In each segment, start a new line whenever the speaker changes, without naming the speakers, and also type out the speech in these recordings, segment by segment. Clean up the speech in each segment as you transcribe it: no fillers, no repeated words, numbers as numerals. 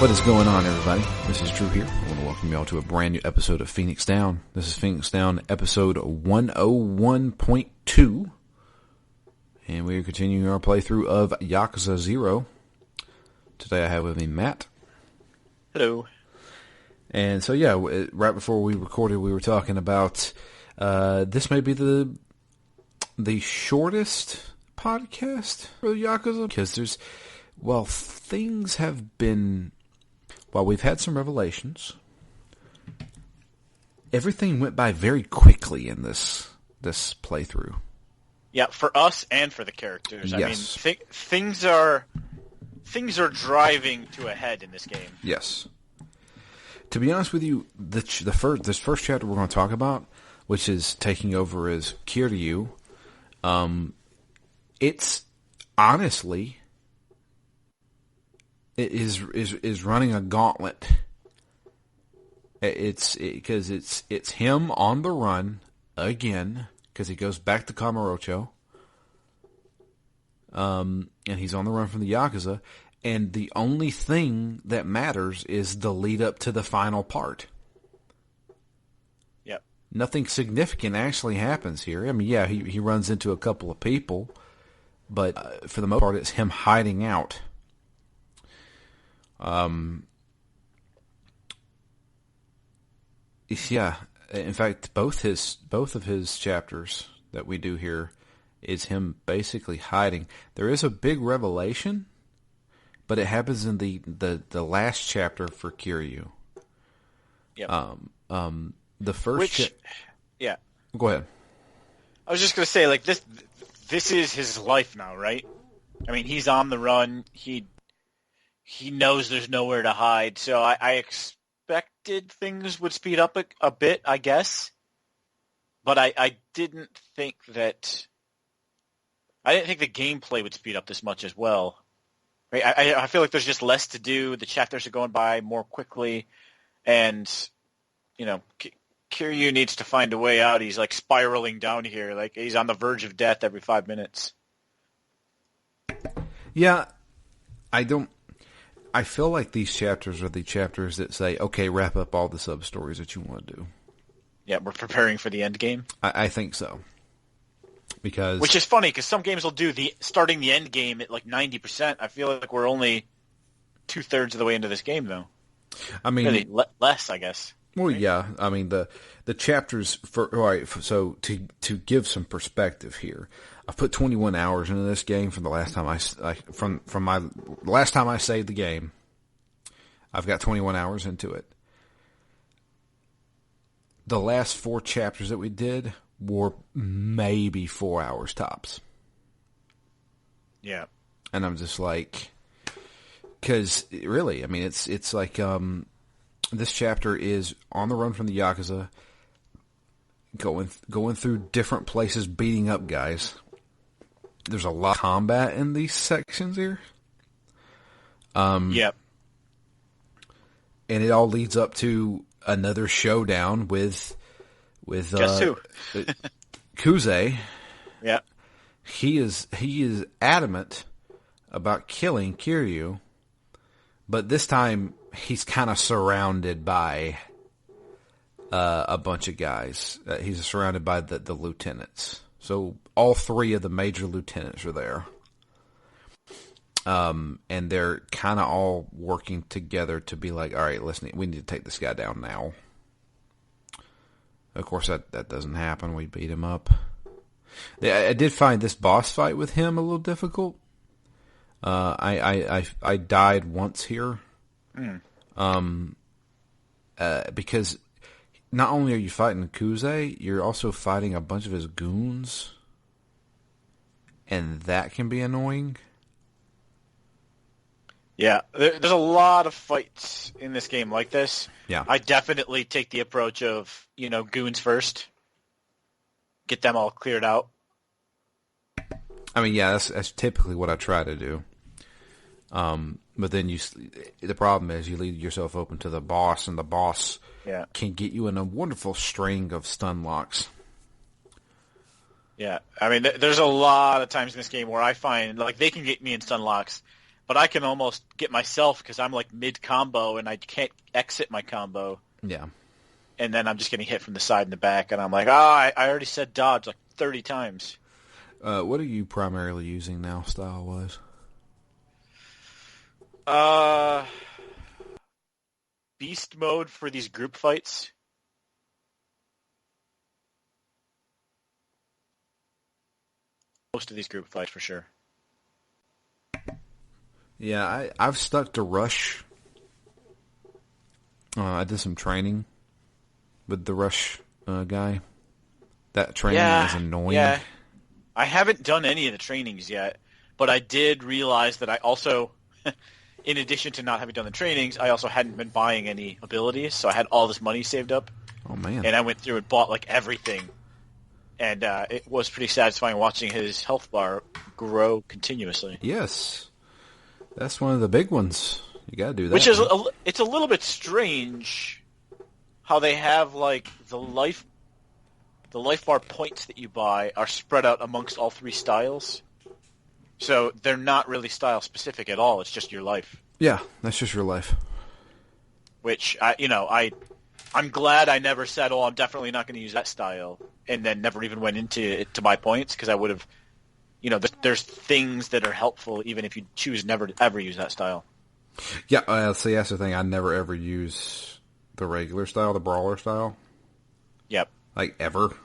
What is going on, everybody? This is Drew here. I want to welcome you all to a brand new episode of Phoenix Down. This is Phoenix Down episode 101.2. And we are continuing our playthrough of Yakuza 0. Today I have with me Matt.
Hello.
And so, yeah, right before we recorded, we were talking about this may be the shortest podcast for Yakuza. Because there's, well, things have been... While we've had some revelations, everything went by very quickly in this playthrough.
Yeah, for us and for the characters.
Yes.
I mean, things are driving to a head in this game.
Yes. To be honest with you, this first chapter we're going to talk about, which is taking over as Kiryu, it's honestly... It is running a gauntlet. It's him on the run again because he goes back to Kamurocho. And he's on the run from the Yakuza, and the only thing that matters is the lead up to the final part.
Yep.
Nothing significant actually happens here. I mean, yeah, he runs into a couple of people, but for the most part, it's him hiding out. Yeah. In fact, both of his chapters that we do here is him basically hiding. There is a big revelation, but it happens in the last chapter for Kiryu.
Yep.
The first.
Yeah.
Go ahead.
I was just gonna say, like, this is his life now, right? I mean, he's on the run. He knows there's nowhere to hide, so I expected things would speed up a bit, I guess. But I didn't think that... I didn't think the gameplay would speed up this much as well. Right? I feel like there's just less to do, the chapters are going by more quickly, and, you know, Kiryu needs to find a way out. He's, like, spiraling down here, like, he's on the verge of death every 5 minutes.
Yeah, I feel like these chapters are the chapters that say, okay, wrap up all the sub-stories that you want to do.
Yeah, we're preparing for the end game.
I think so. Because...
Which is funny, because some games will do starting the end game at like 90%. I feel like we're only 2/3 of the way into this game, though.
I mean...
Really, less, I guess.
Well,
right?
Yeah. I mean, the chapters... All right, so to give some perspective here... I've put 21 hours into this game from the last time from my last time I saved the game. I've got 21 hours into it. The last 4 chapters that we did were maybe 4 hours tops.
Yeah.
And I'm just like, because really, I mean, it's like this chapter is on the run from the Yakuza, going through different places, beating up guys. There's a lot of combat in these sections here.
Yep.
And it all leads up to another showdown with
Guess who?
Kuze.
Yeah.
He is adamant about killing Kiryu, but this time he's kind of surrounded by a bunch of guys. He's surrounded by the lieutenants. So all 3 of the major lieutenants are there. And they're kind of all working together to be like, all right, listen, we need to take this guy down now. Of course, that doesn't happen. We beat him up. I did find this boss fight with him a little difficult. I died once here. Because not only are you fighting Kuze, you're also fighting a bunch of his goons. And that can be annoying.
Yeah, there's a lot of fights in this game like this.
Yeah.
I definitely take the approach of, goons first. Get them all cleared out.
I mean, yeah, that's typically what I try to do. But then the problem is you leave yourself open to the boss, and the boss can get you in a wonderful string of stun locks.
Yeah, I mean, there's a lot of times in this game where I find, like, they can get me in stun locks, but I can almost get myself because I'm like mid combo and I can't exit my combo.
Yeah.
And then I'm just getting hit from the side and the back, and I'm like, I already said dodge like 30 times.
What are you primarily using now, style-wise?
Beast mode for these group fights. Most of these group fights, for sure.
Yeah, I've stuck to Rush. I did some training with the Rush guy. That training is annoying.
Yeah, I haven't done any of the trainings yet, but I did realize that I also, in addition to not having done the trainings, I also hadn't been buying any abilities, so I had all this money saved up.
Oh, man.
And I went through and bought like everything. And it was pretty satisfying watching his health bar grow continuously.
Yes. That's one of the big ones. You gotta do that.
Which is, it's a little bit strange how they have like the life bar points that you buy are spread out amongst all three styles. So they're not really style specific at all. It's just your life.
Yeah, that's just your life.
Which I'm glad I never said, "Oh, I'm definitely not going to use that style," and then never even went into it to buy points because I would have, there's things that are helpful even if you choose never to ever use that style.
Yeah, see, that's the thing. I never ever use the regular style, the brawler style.
Yep.
Like, ever.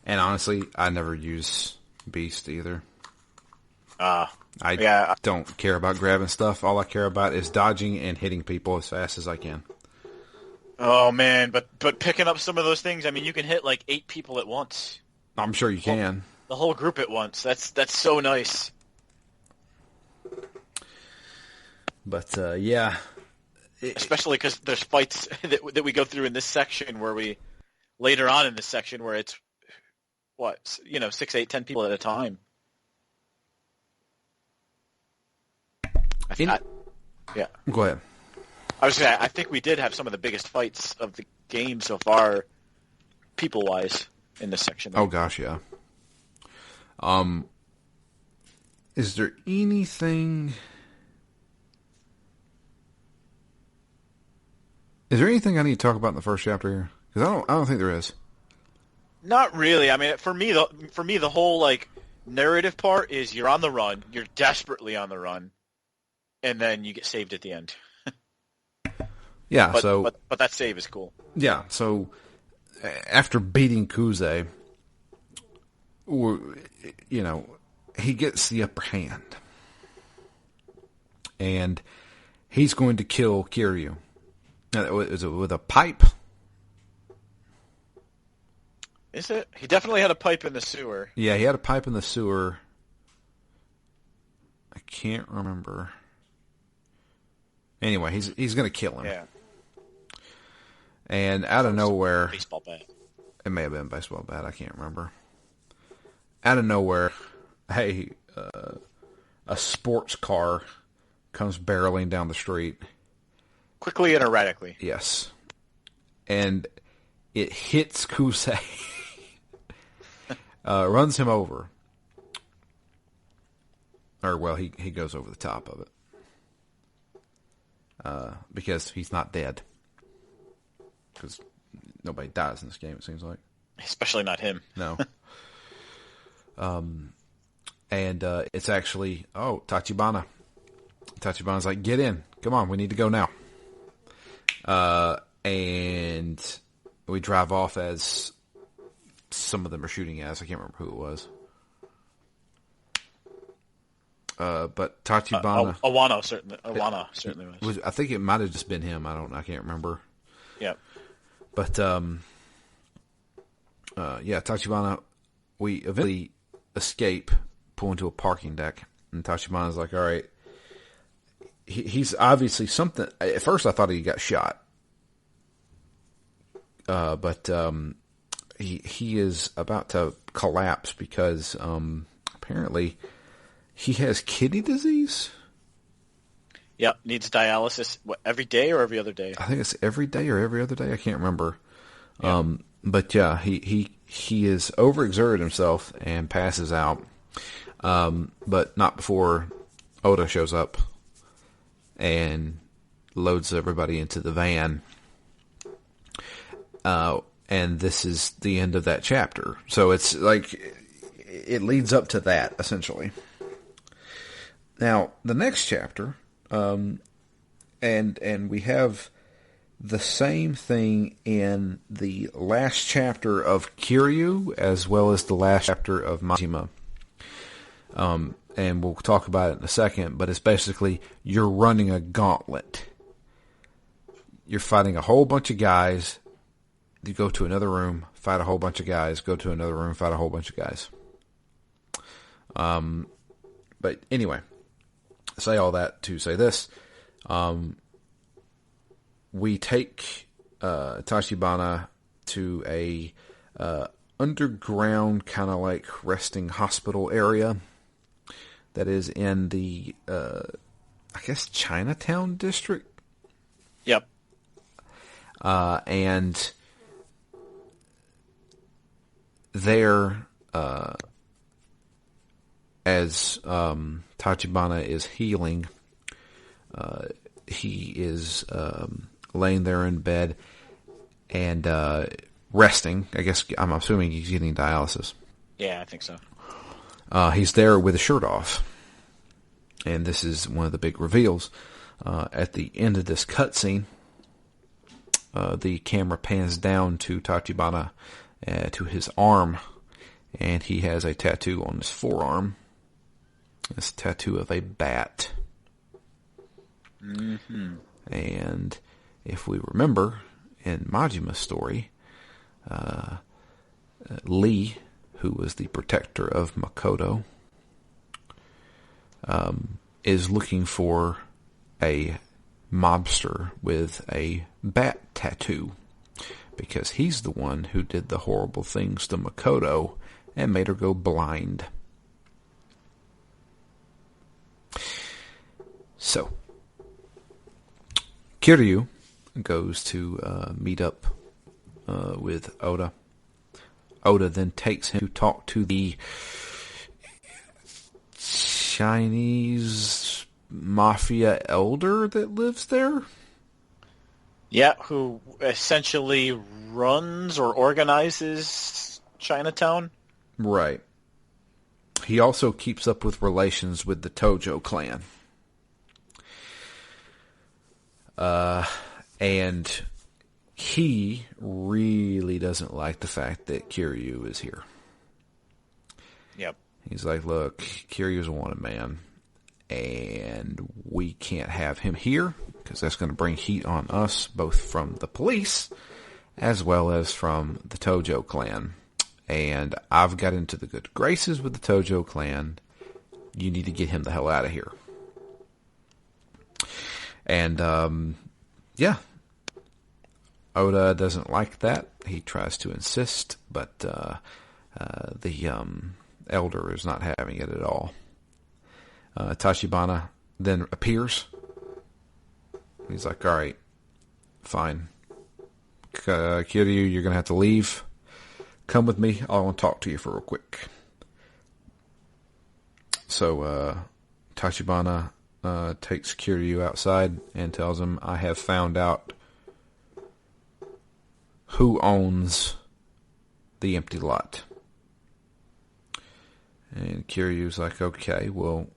And honestly, I never use Beast either. I don't care about grabbing stuff. All I care about is dodging and hitting people as fast as I can.
Oh, man, but picking up some of those things, I mean, you can hit like 8 people at once.
I'm sure you can.
The whole group at once. That's so nice.
But, yeah.
Especially because there's fights that we go through in this section later on in this section where it's, 6, 8, 10 people at a time. Yeah.
Go ahead.
I was saying, I think we did have some of the biggest fights of the game so far, people-wise, in this section.
Oh, gosh, yeah. Is there anything... Is there anything I need to talk about in the first chapter here? Because I don't think there is.
Not really. I mean, for me, the whole like narrative part is you're on the run, you're desperately on the run, and then you get saved at the end.
Yeah.
But that save is cool.
Yeah. So after beating Kuze, he gets the upper hand, and he's going to kill Kiryu. Is it with a pipe?
Is it? He definitely had a pipe in the sewer.
Yeah, he had a pipe in the sewer. I can't remember. Anyway, he's going to kill him.
Yeah.
And out of nowhere...
Baseball bat.
It may have been a baseball bat. I can't remember. Out of nowhere, a sports car comes barreling down the street.
Quickly and erratically.
Yes. And it hits Kusei. Runs him over. Or, well, he goes over the top of it. Because he's not dead. Because nobody dies in this game, it seems like.
Especially not him.
No. And it's actually, Tachibana. Tachibana's like, get in. Come on, we need to go now. And we drive off as some of them are shooting at us. I can't remember who it was. But Tachibana...
Awano certainly was.
I think it might have just been him. I can't remember.
Yeah.
But, Tachibana, we eventually escape, pull into a parking deck, and Tachibana's like, all right, he's obviously something... At first I thought he got shot. But he is about to collapse because apparently he has kidney disease.
Yeah, needs dialysis every day or every other day?
I think it's every day or every other day. I can't remember. Yeah. But yeah, he is overexerted himself and passes out. But not before Oda shows up and loads everybody into the van. And this is the end of that chapter. So it's like, it leads up to that, essentially. Now, the next chapter, and we have the same thing in the last chapter of Kiryu, as well as the last chapter of Majima. And we'll talk about it in a second, but it's basically, you're running a gauntlet. You're fighting a whole bunch of guys. You go to another room, fight a whole bunch of guys. Go to another room, fight a whole bunch of guys. But anyway, say all that to say this. We take Tachibana to a underground kind of like resting hospital area that is in the, I guess, Chinatown district.
Yep.
And there, as Tachibana is healing, he is laying there in bed and resting. I guess, I'm assuming he's getting dialysis.
Yeah, I think so.
He's there with his shirt off. And this is one of the big reveals. At the end of this cutscene, the camera pans down to Tachibana, to his arm, and he has a tattoo on his forearm. It's a tattoo of a bat.
Mm-hmm.
And if we remember, in Majima's story, Lee, who was the protector of Makoto, is looking for a mobster with a bat tattoo, because he's the one who did the horrible things to Makoto and made her go blind. So, Kiryu goes to meet up with Oda. Oda then takes him to talk to the Chinese mafia elder that lives there.
Yeah, who essentially runs or organizes Chinatown.
Right. He also keeps up with relations with the Tojo clan. And he really doesn't like the fact that Kiryu is here.
Yep.
He's like, look, Kiryu's a wanted man, and we can't have him here, because that's going to bring heat on us, both from the police, as well as from the Tojo clan. And I've got into the good graces with the Tojo clan. You need to get him the hell out of here. And, yeah. Oda doesn't like that. He tries to insist, but the elder is not having it at all. Tachibana then appears. He's like, all right, fine. Kiryu, you're going to have to leave. Come with me. I want to talk to you for real quick. So Tachibana takes Kiryu outside and tells him, I have found out who owns the empty lot. And Kiryu's like, okay, well,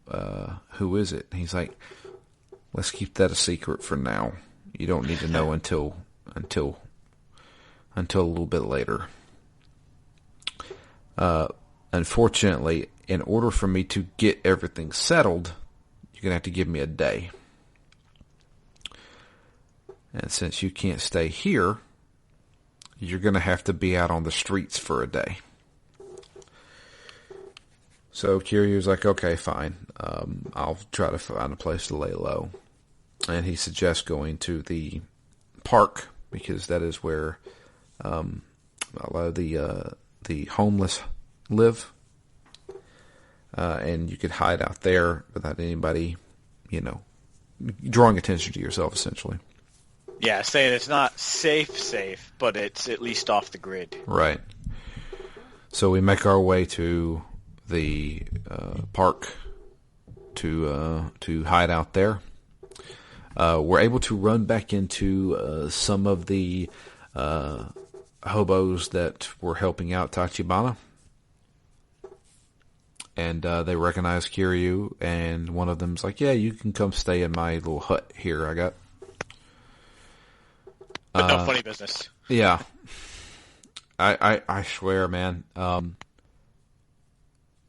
who is it? And he's like, let's keep that a secret for now. You don't need to know until a little bit later. Unfortunately, in order for me to get everything settled, you're going to have to give me a day. And since you can't stay here, you're going to have to be out on the streets for a day. So Kiryu's like, okay, fine. I'll try to find a place to lay low. And he suggests going to the park, because that is where a lot of the homeless live. And you could hide out there without anybody, drawing attention to yourself, essentially.
Yeah, saying it's not safe, but it's at least off the grid.
Right. So we make our way to the park, to hide out there. We're able to run back into some of the hobos that were helping out Tachibana. And they recognize Kiryu, and one of them's like, yeah, you can come stay in my little hut here I got.
But no funny business.
Yeah. I swear, man.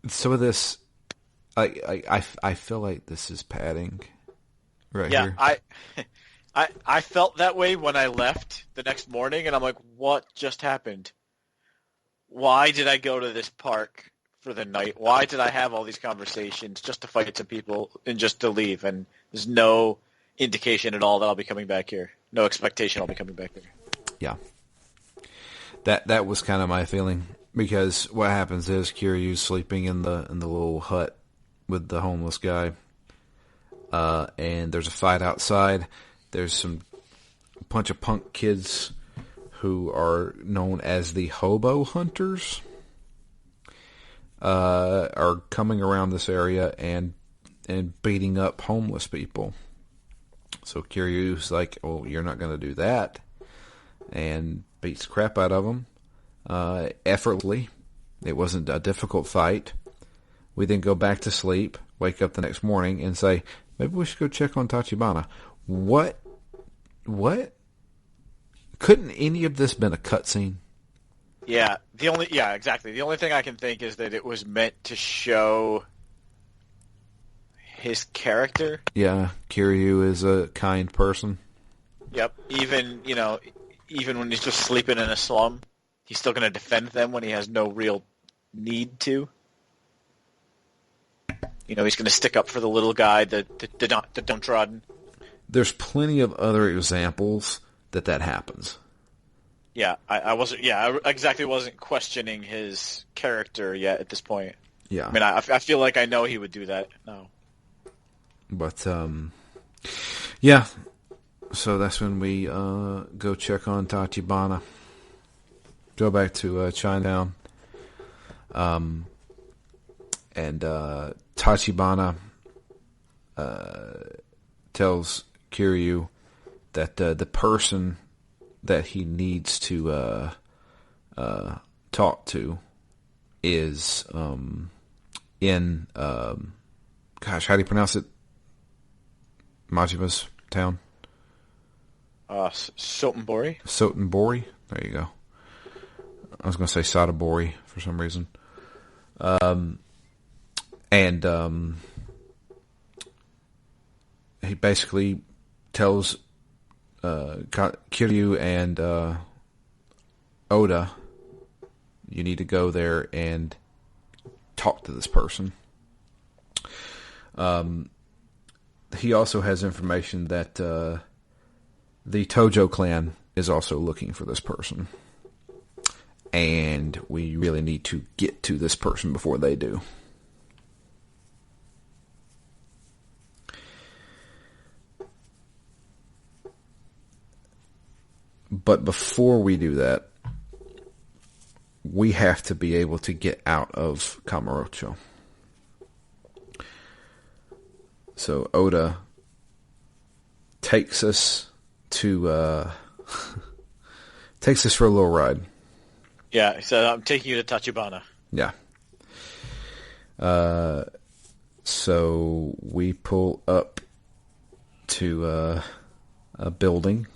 Some of this, I feel like this is padding right here.
I felt that way when I left the next morning, and I'm like, what just happened? Why did I go to this park for the night? Why did I have all these conversations just to fight some people and just to leave? And there's no indication at all that I'll be coming back here. No expectation I'll be coming back here.
Yeah. That was kind of my feeling, because what happens is Kiryu's sleeping in the little hut with the homeless guy, and there's a fight outside. There's a bunch of punk kids who are known as the hobo hunters, are coming around this area and beating up homeless people. So Kiryu's like, "Oh, you're not going to do that," and beats the crap out of them effortlessly. It wasn't a difficult fight. We then go back to sleep, wake up the next morning, and say, maybe we should go check on Tachibana. What? Couldn't any of this been a cutscene?
Yeah, exactly. The only thing I can think is that it was meant to show his character.
Yeah, Kiryu is a kind person.
Yep. Even when he's just sleeping in a slum, he's still going to defend them when he has no real need to. He's going to stick up for the little guy, the downtrodden.
There's plenty of other examples that happens.
Yeah, I wasn't questioning his character yet at this point.
Yeah.
I mean, I feel like I know he would do that now.
But, yeah. So that's when we go check on Tachibana. Go back to Chinatown. And Tachibana tells Kiryu that the person that he needs to talk to is in gosh, how do you pronounce it? Majima's town.
Sotenbori.
Sotenbori. There you go. I was going to say Sadabori for some reason. And he basically tells Kiryu and Oda, you need to go there and talk to this person. He also has information that the Tojo clan is also looking for this person. And we really need to get to this person before they do. But before we do that, we have to be able to get out of Kamurocho. So Oda takes us to takes us for a little ride.
Yeah, so I'm taking you to Tachibana.
Yeah. So we pull up to a building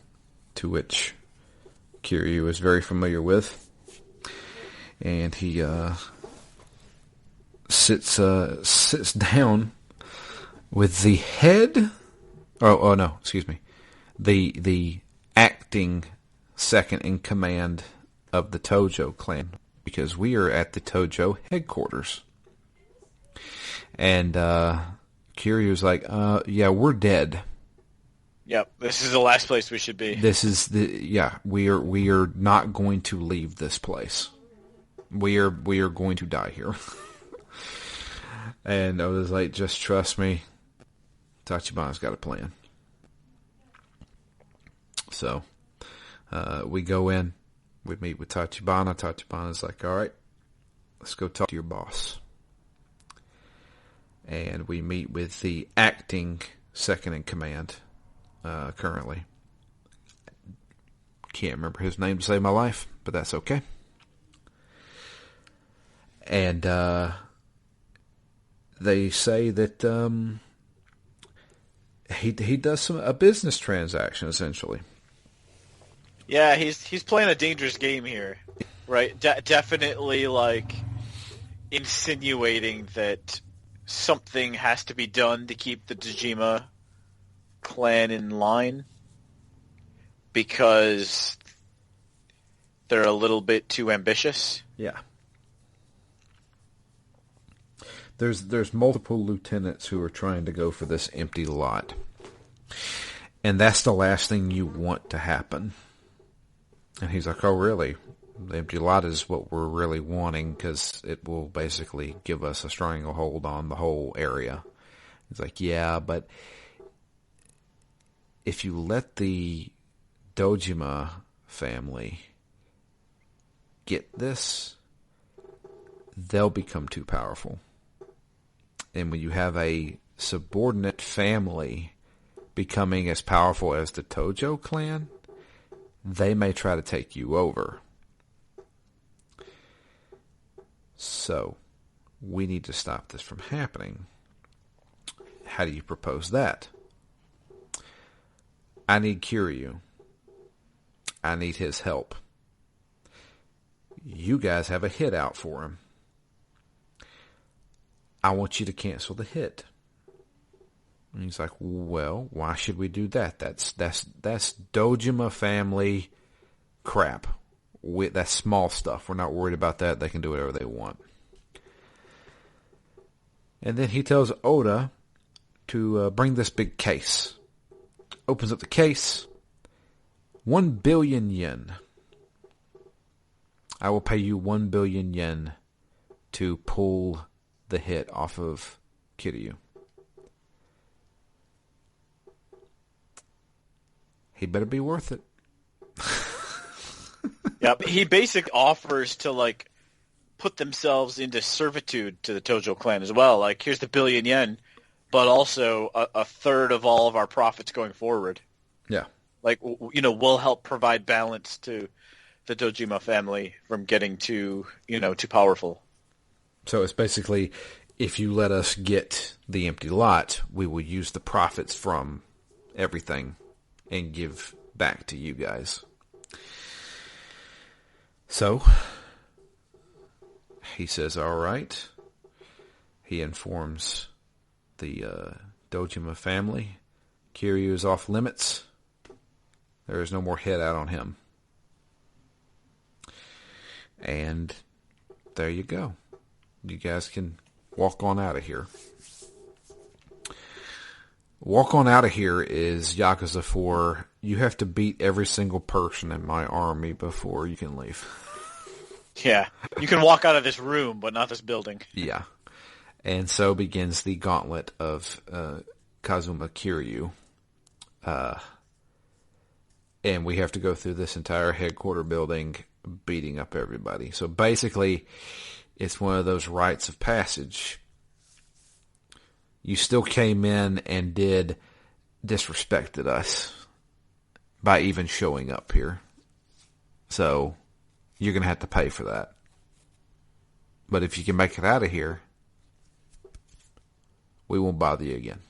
to which Kiryu is very familiar with, and he sits down with the head. Oh no, excuse me. The acting second in command of the Tojo clan, because we are at the Tojo headquarters. And Kiryu's like, yeah, we're dead.
Yep, this is the last place we should be.
We are not going to leave this place. We are going to die here. And I was like, just trust me. Tachibana's got a plan. So, we go in. We meet with Tachibana. Tachibana's like, all right, let's go talk to your boss. And we meet with the acting second in command currently. Can't remember his name to save my life, but that's okay. And they say that he does a business transaction, essentially.
Yeah, he's playing a dangerous game here, right? Definitely, like, insinuating that something has to be done to keep the Tajima clan in line because they're a little bit too ambitious.
Yeah. There's multiple lieutenants who are trying to go for this empty lot. And that's the last thing you want to happen. And he's like, oh, really? The empty lot is what we're really wanting because it will basically give us a stranglehold on the whole area. He's like, yeah, but if you let the Dojima family get this, they'll become too powerful. And when you have a subordinate family becoming as powerful as the Tojo clan, they may try to take you over. So, we need to stop this from happening. How do you propose that? I need Kiryu. I need his help. You guys have a hit out for him. I want you to cancel the hit. And he's like, well, why should we do that? That's Dojima family crap. That's small stuff. We're not worried about that. They can do whatever they want. And then he tells Oda to bring this big case. Opens up the case. 1 billion yen. I will pay you 1 billion yen to pull the hit off of Kiryu. He better be worth it.
Yep, he basically offers to, like, put themselves into servitude to the Tojo clan as well. Like, here's the 1 billion yen, but also a third of all of our profits going forward.
Yeah.
Like, you know, we'll help provide balance to the Dojima family from getting too powerful.
So it's basically, if you let us get the empty lot, we will use the profits from everything and give back to you guys. So, he says, all right. He informs the Dojima family. Kiryu is off limits. There is no more hit out on him. And there you go. You guys can walk on out of here. Walk on out of here is Yakuza 4. You have to beat every single person in my army before you can leave.
Yeah. You can walk out of this room, but not this building.
Yeah. And so begins the gauntlet of Kazuma Kiryu. And we have to go through this entire headquarter building beating up everybody. So basically, it's one of those rites of passage. You still came in and disrespected us by even showing up here. So you're going to have to pay for that. But if you can make it out of here, we won't bother you again.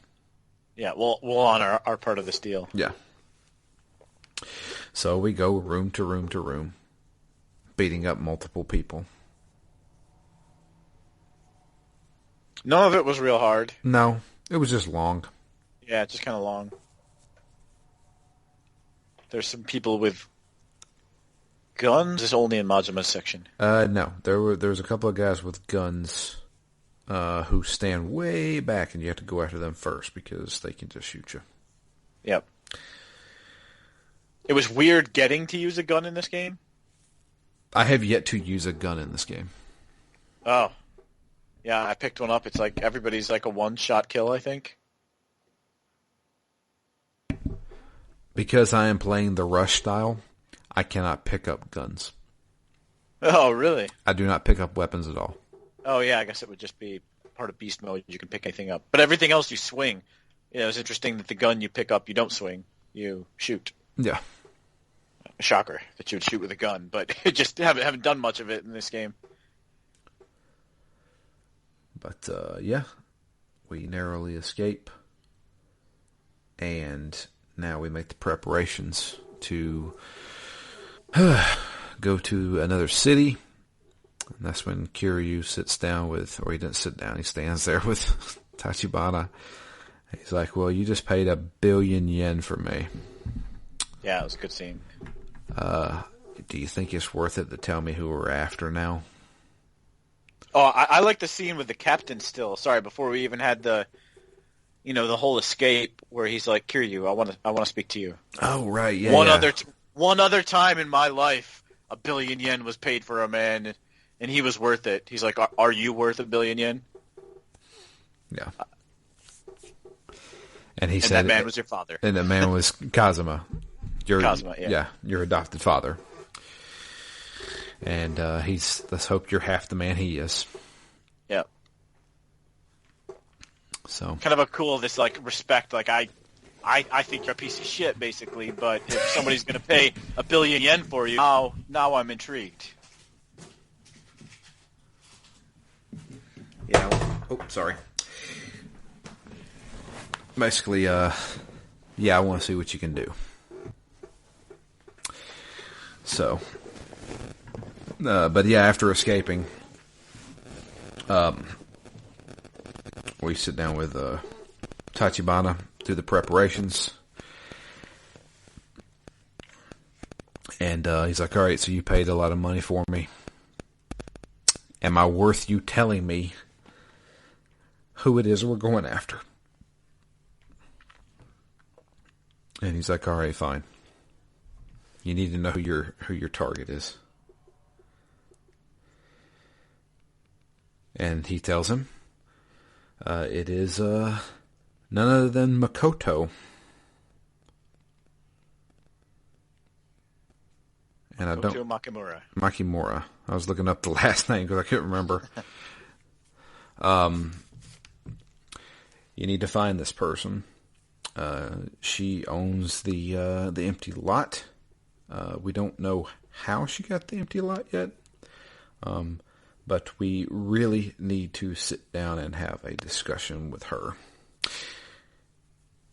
Yeah, we'll honor our part of this deal.
Yeah. So we go room to room to room, beating up multiple people.
None of it was real hard.
No, it was just long.
Yeah, just kind of long. There's some people with guns. This is only in Majima's section.
No, there was a couple of guys with guns who stand way back, and you have to go after them first because they can just shoot you.
Yep. It was weird getting to use a gun in this game.
I have yet to use a gun in this game.
Oh. Yeah, I picked one up. It's like everybody's like a one-shot kill, I think.
Because I am playing the rush style, I cannot pick up guns.
Oh, really?
I do not pick up weapons at all.
Oh, yeah, I guess it would just be part of beast mode. You can pick anything up, but everything else you swing. It's interesting that the gun you pick up, you don't swing, you shoot.
Yeah.
A shocker that you would shoot with a gun, but just haven't done much of it in this game.
But yeah, we narrowly escape, and now we make the preparations to go to another city. And that's when Kiryu sits down with, or he didn't sit down, he stands there with Tachibana. He's like, well, you just paid 1 billion yen for me.
Yeah, it was a good scene.
Do you think it's worth it to tell me who we're after now?
Oh, I like the scene with the captain still. Sorry, before we even had the whole escape where he's like, Kiryu, I want to speak to you.
Oh, right, yeah.
One other time in my life, 1 billion yen was paid for a man, and he was worth it. He's like, are you worth 1 billion yen?
Yeah. And he said,
that man was your father.
And the man was Kazuma.
Kazuma, yeah.
Yeah, your adopted father. And let's hope you're half the man he is.
Yeah.
So
kind of a cool, this like respect, like I think you're a piece of shit, basically, but if somebody's going to pay 1 billion yen for you, now I'm intrigued.
Yeah. Oh, sorry. Basically, yeah, I want to see what you can do. So, but yeah, after escaping, we sit down with Tachibana, do the preparations, and he's like, all right, so you paid a lot of money for me. Am I worth you telling me who it is we're going after? And he's like, all right, fine. You need to know who your target is. And he tells him, it is none other than Makoto. And
Makoto Makimura.
Makimura. I was looking up the last name because I couldn't remember. You need to find this person. She owns the empty lot. We don't know how she got the empty lot yet. But we really need to sit down and have a discussion with her.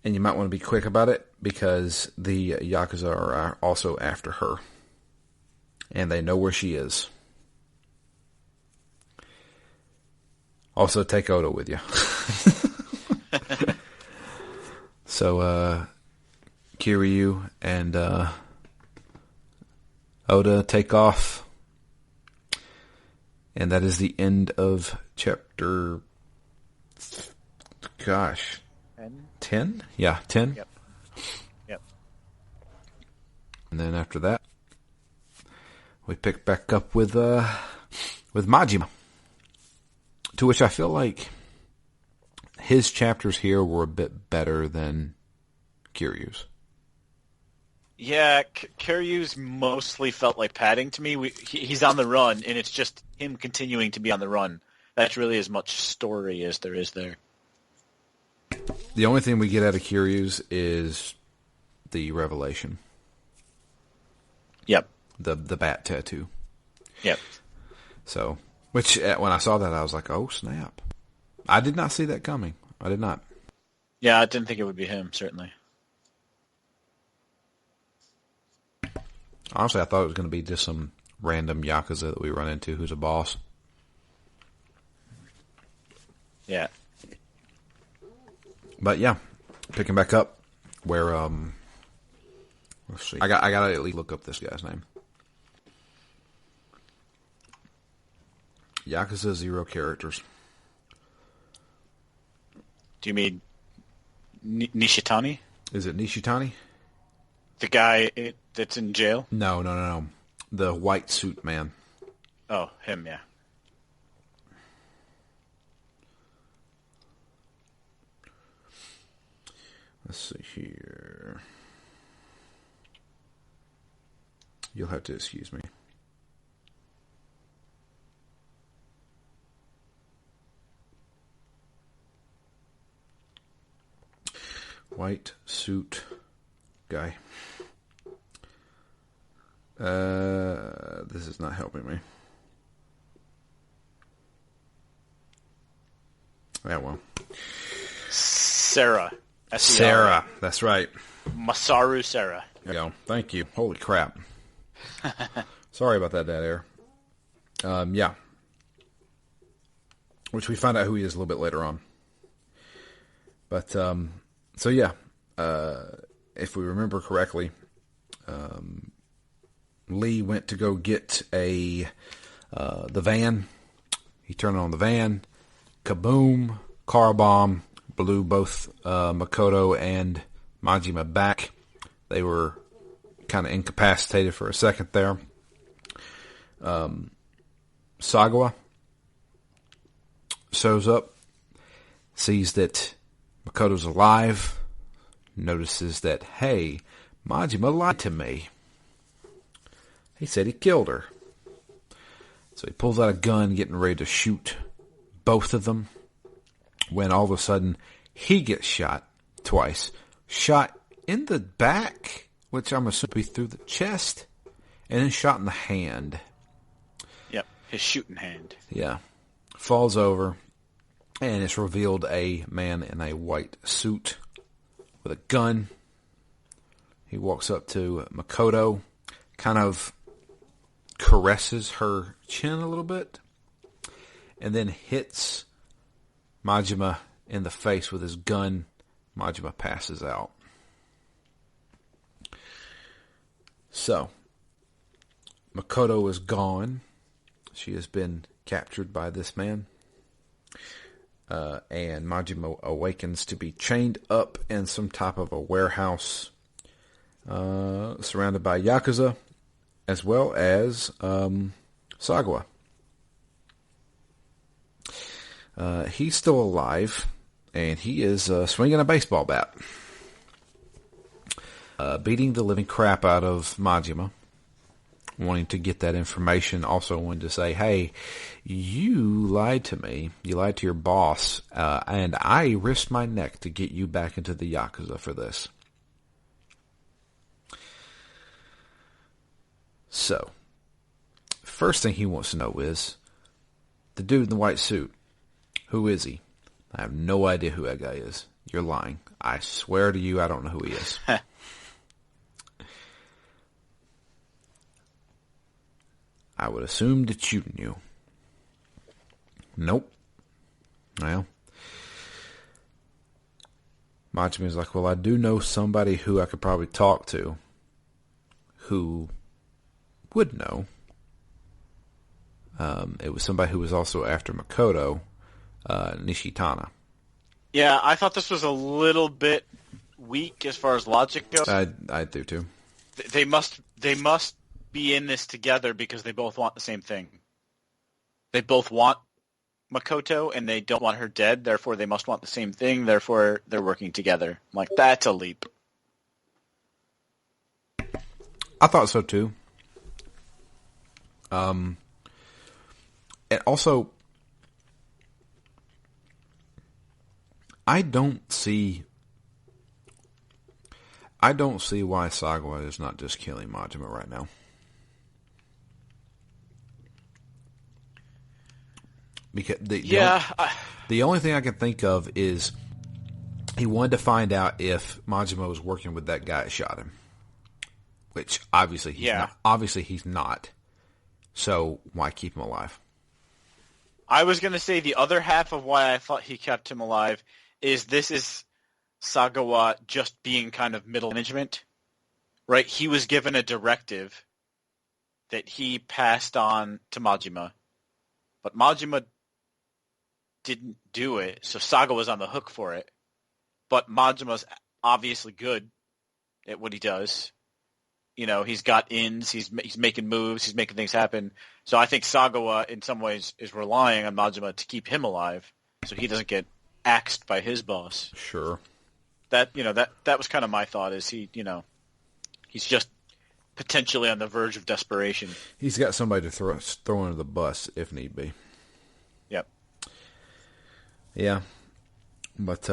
And you might want to be quick about it because the Yakuza are also after her. And they know where she is. Also, take Oda with you. So, Kiryu and Oda take off. And that is the end of chapter... Gosh. 10? Yeah, 10.
Yep.
And then after that, we pick back up with Majima. To which I feel like his chapters here were a bit better than Kiryu's.
Yeah, Kiryu's mostly felt like padding to me. He's on the run, and it's just him continuing to be on the run. That's really as much story as there is there.
The only thing we get out of Kiryu's is the revelation.
Yep.
The bat tattoo.
Yep.
So, which when I saw that, I was like, oh, snap. I did not see that coming. I did not.
Yeah, I didn't think it would be him, certainly.
Honestly, I thought it was going to be just some random Yakuza that we run into who's a boss.
Yeah.
But yeah, picking back up where, let's see. I gotta at least look up this guy's name. Yakuza 0 characters.
Do you mean Nishitani?
Is it Nishitani?
The guy that's in jail?
No. The white suit man.
Oh, him, yeah.
Let's see here. You'll have to excuse me. white suit guy. This is not helping me. Yeah, well.
Sarah.
Sarah, that's right.
Masaru Sarah.
There you go. Thank you. Holy crap. Sorry about that, Dead Air. Yeah. Which we find out who he is a little bit later on. But, so yeah. If we remember correctly, Lee went to go get the van. He turned on the van. Kaboom. Car bomb. Blew both Makoto and Majima back. They were kind of incapacitated for a second there. Sagawa shows up, sees that Makoto's alive, notices that, hey, Majima lied to me. He said he killed her. So he pulls out a gun, getting ready to shoot both of them, when all of a sudden he gets shot twice. Shot in the back, which I'm assuming be through the chest, and then shot in the hand.
Yep, his shooting hand.
Yeah. Falls over, and it's revealed a man in a white suit with a gun. He walks up to Makoto, kind of caresses her chin a little bit, and then hits Majima in the face with his gun. Majima passes out. So, Makoto is gone. She has been captured by this man. And Majima awakens to be chained up in some type of a warehouse, surrounded by Yakuza, as well as Sagawa. He's still alive, and he is swinging a baseball bat, beating the living crap out of Majima, wanting to get that information. Also wanted to say, hey, you lied to me. You lied to your boss, and I risked my neck to get you back into the Yakuza for this. So, first thing he wants to know is, the dude in the white suit, who is he? I have no idea who that guy is. You're lying. I swear to you, I don't know who he is. I would assume that you knew. Nope. Well, Machima's like, well, I do know somebody who I could probably talk to who would know. It was somebody who was also after Makoto, Nishitana.
Yeah, I thought this was a little bit weak as far as logic goes.
I do too.
They must be in this together because they both want the same thing. They both want Makoto and they don't want her dead, therefore they must want the same thing, therefore they're working together. I'm like, that's a leap.
I thought so too. And also, I don't see why Sagawa is not just killing Majima right now. Because the only thing I can think of is he wanted to find out if Majima was working with that guy that shot him, which obviously he's not. So why keep him alive?
I was going to say the other half of why I thought he kept him alive is this is Sagawa just being kind of middle management, right? He was given a directive that he passed on to Majima, but Majima didn't do it, so Sagawa's on the hook for it. But Majima's obviously good at what he does. You know, he's got ins, he's making moves, he's making things happen. So I think Sagawa, in some ways, is relying on Majima to keep him alive, so he doesn't get axed by his boss.
Sure.
That was kind of my thought. Is he's just potentially on the verge of desperation.
He's got somebody to throw under the bus if need be.
Yep.
Yeah, but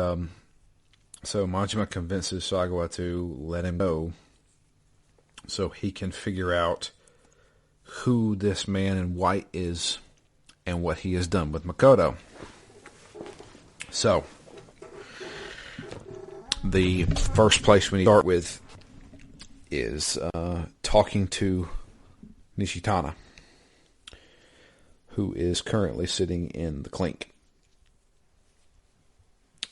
So Majima convinces Sagawa to let him go so he can figure out who this man in white is and what he has done with Makoto. So, the first place we need to start with is talking to Nishitana, who is currently sitting in the clink.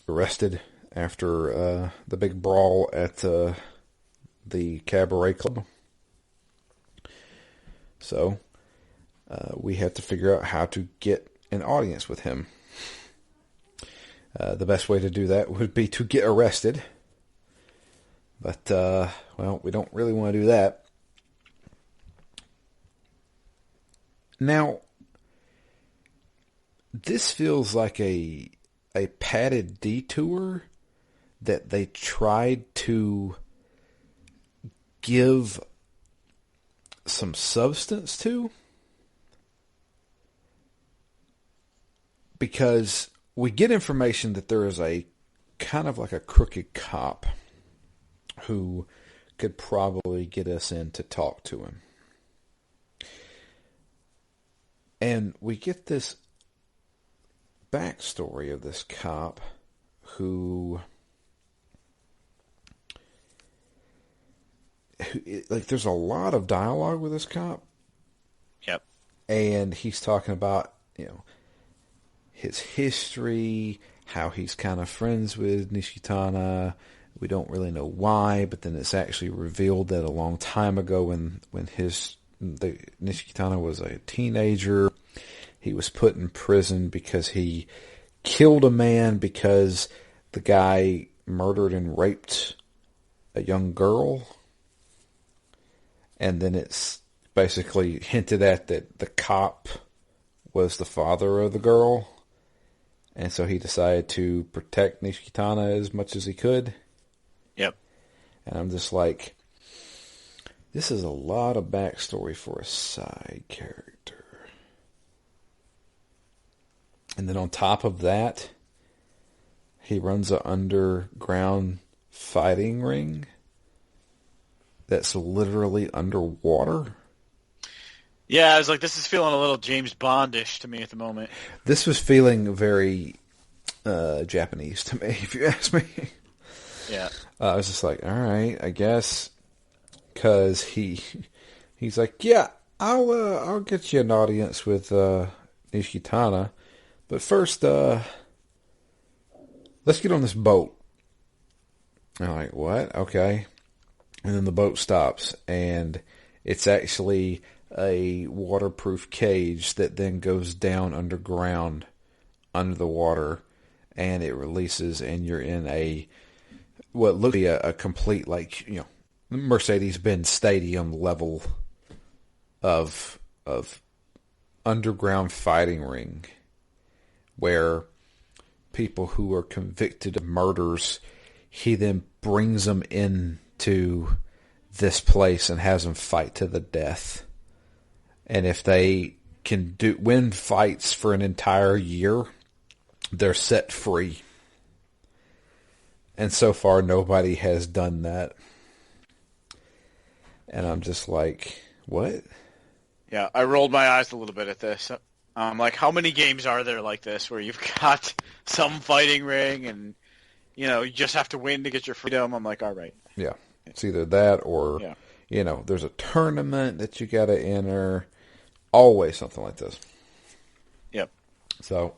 Arrested after the big brawl at the cabaret club. So, we have to figure out how to get an audience with him. The best way to do that would be to get arrested. But, well, we don't really want to do that. Now, this feels like a padded detour that they tried to give some substance to, because we get information that there is a kind of like a crooked cop who could probably get us in to talk to him. And we get this backstory of this cop who like, there's a lot of dialogue with this cop.
Yep.
And he's talking about, his history, how he's kind of friends with Nishitana. We don't really know why, but then it's actually revealed that a long time ago when Nishitana was a teenager, he was put in prison because he killed a man because the guy murdered and raped a young girl. And then it's basically hinted at that the cop was the father of the girl. And so he decided to protect Nishitana as much as he could.
Yep.
And I'm just like, this is a lot of backstory for a side character. And then on top of that, he runs an underground fighting ring that's literally underwater.
Yeah, I was like, this is feeling a little James Bondish to me at the moment.
This was feeling very Japanese to me, if you ask me.
Yeah.
I was just like, all right, I guess, because he's like, yeah, I'll get you an audience with Nishitana, but first, let's get on this boat. And I'm like, what? Okay. And then the boat stops, and it's actually a waterproof cage that then goes down underground under the water, and it releases, and you're in what looks to be a complete, like, Mercedes-Benz Stadium level of underground fighting ring, where people who are convicted of murders, he then brings them into this place and has them fight to the death. And if they can win fights for an entire year, they're set free. And so far, nobody has done that. And I'm just like, what?
Yeah, I rolled my eyes a little bit at this. I'm like, how many games are there like this where you've got some fighting ring and, you just have to win to get your freedom? I'm like, all right.
Yeah. It's either that or, there's a tournament that you got to enter. Always something like this.
Yep.
So,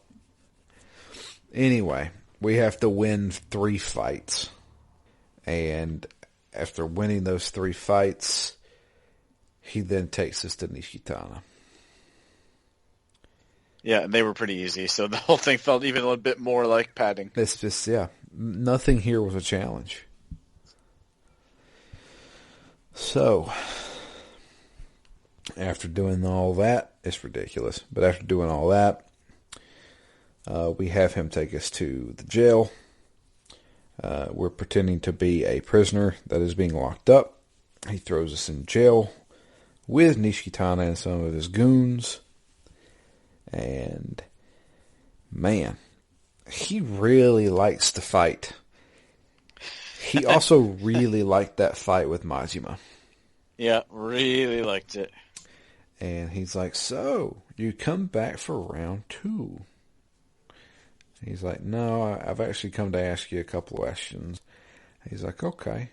anyway, we have to win 3 fights. And after winning those 3 fights, he then takes us to Nishitana.
Yeah, and they were pretty easy, so the whole thing felt even a little bit more like padding.
It's just, nothing here was a challenge. So, after doing all that, it's ridiculous, but after doing all that, we have him take us to the jail. We're pretending to be a prisoner that is being locked up. He throws us in jail with Nishitana and some of his goons. And, man, he really likes to fight. he also really liked that fight with Majima.
Yeah, really liked it.
And he's like, so, you come back for round 2. He's like, no, I've actually come to ask you a couple of questions. He's like, okay.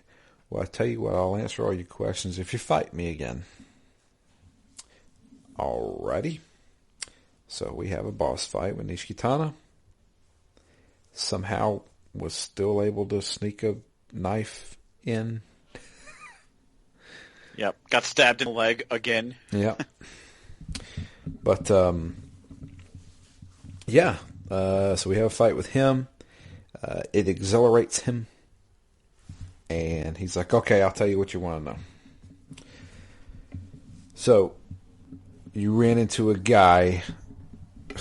Well, I tell you what, I'll answer all your questions if you fight me again. Alrighty. So we have a boss fight with Nishikitana. Somehow was still able to sneak a knife in.
Yep. Got stabbed in the leg again.
Yeah. But, yeah. So we have a fight with him. It exhilarates him. And he's like, okay, I'll tell you what you want to know. So, you ran into a guy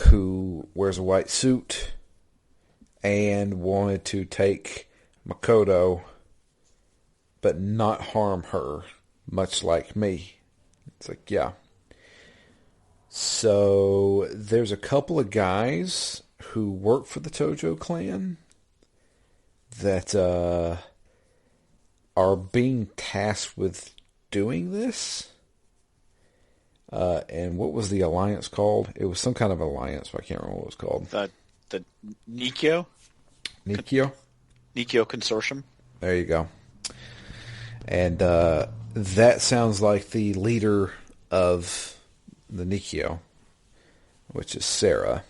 who wears a white suit and wanted to take Makoto, but not harm her, much like me. It's like, yeah. So, there's a couple of guys who work for the Tojo clan that are being tasked with doing this. And what was the alliance called? It was some kind of alliance, but I can't remember what it was called.
The Nikyo?
Nikyo?
Nikyo Consortium.
There you go. And that sounds like the leader of the Nikyo, which is Sarah.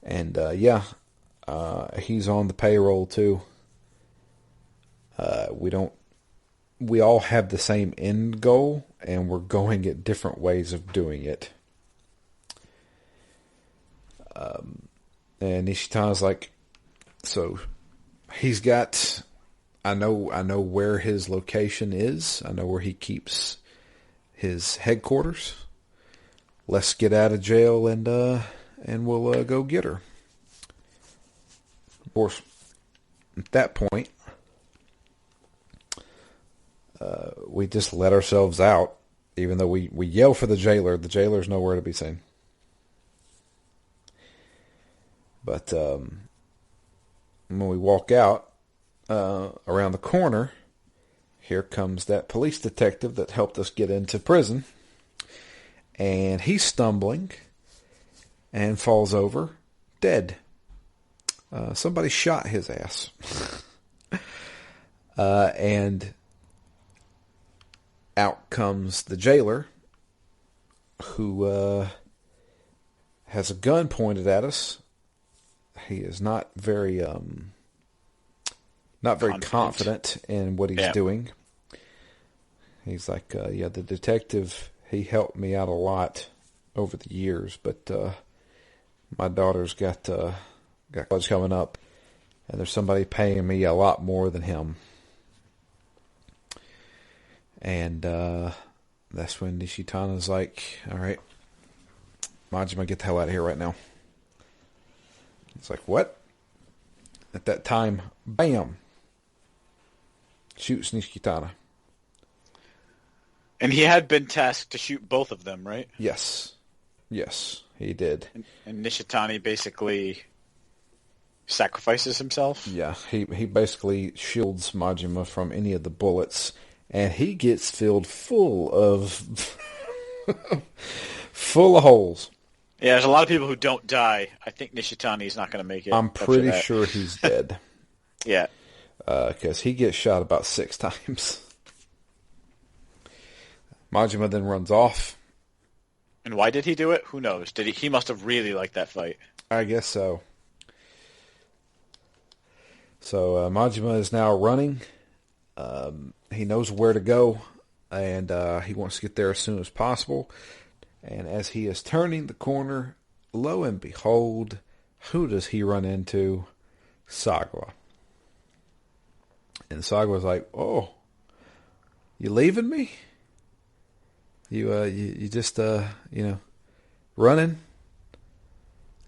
And he's on the payroll too. We all have the same end goal, and we're going at different ways of doing it. And Nishitana's like, so he's got, I know where his location is. I know where he keeps his headquarters. Let's get out of jail and we'll go get her. Of course, at that point, we just let ourselves out, even though we yell for the jailer. The jailer's nowhere to be seen. But when we walk out around the corner, here comes that police detective that helped us get into prison. And he's stumbling and falls over dead. Somebody shot his ass. And out comes the jailer, who has a gun pointed at us. He is not very confident in what he's doing. He's like, the detective, he helped me out a lot over the years, but my daughter's got college coming up, and there's somebody paying me a lot more than him. And that's when Nishitana's like, all right, Majima, get the hell out of here right now. It's like, what? At that time, bam, shoots Nishitana.
And he had been tasked to shoot both of them, right?
Yes, he did.
And Nishitani basically sacrifices himself?
Yeah, he basically shields Majima from any of the bullets, and he gets filled full of holes.
Yeah, there's a lot of people who don't die. I think Nishitani's not going to make it.
I'm pretty sure he's dead.
Yeah.
Because he gets shot about 6 times. Majima then runs off.
And why did he do it? Who knows? He must have really liked that fight.
I guess so. So Majima is now running. He knows where to go, and he wants to get there as soon as possible. And as he is turning the corner, lo and behold, who does he run into? Sagwa. And Sagwa's like, "Oh, you leaving me? You just running?"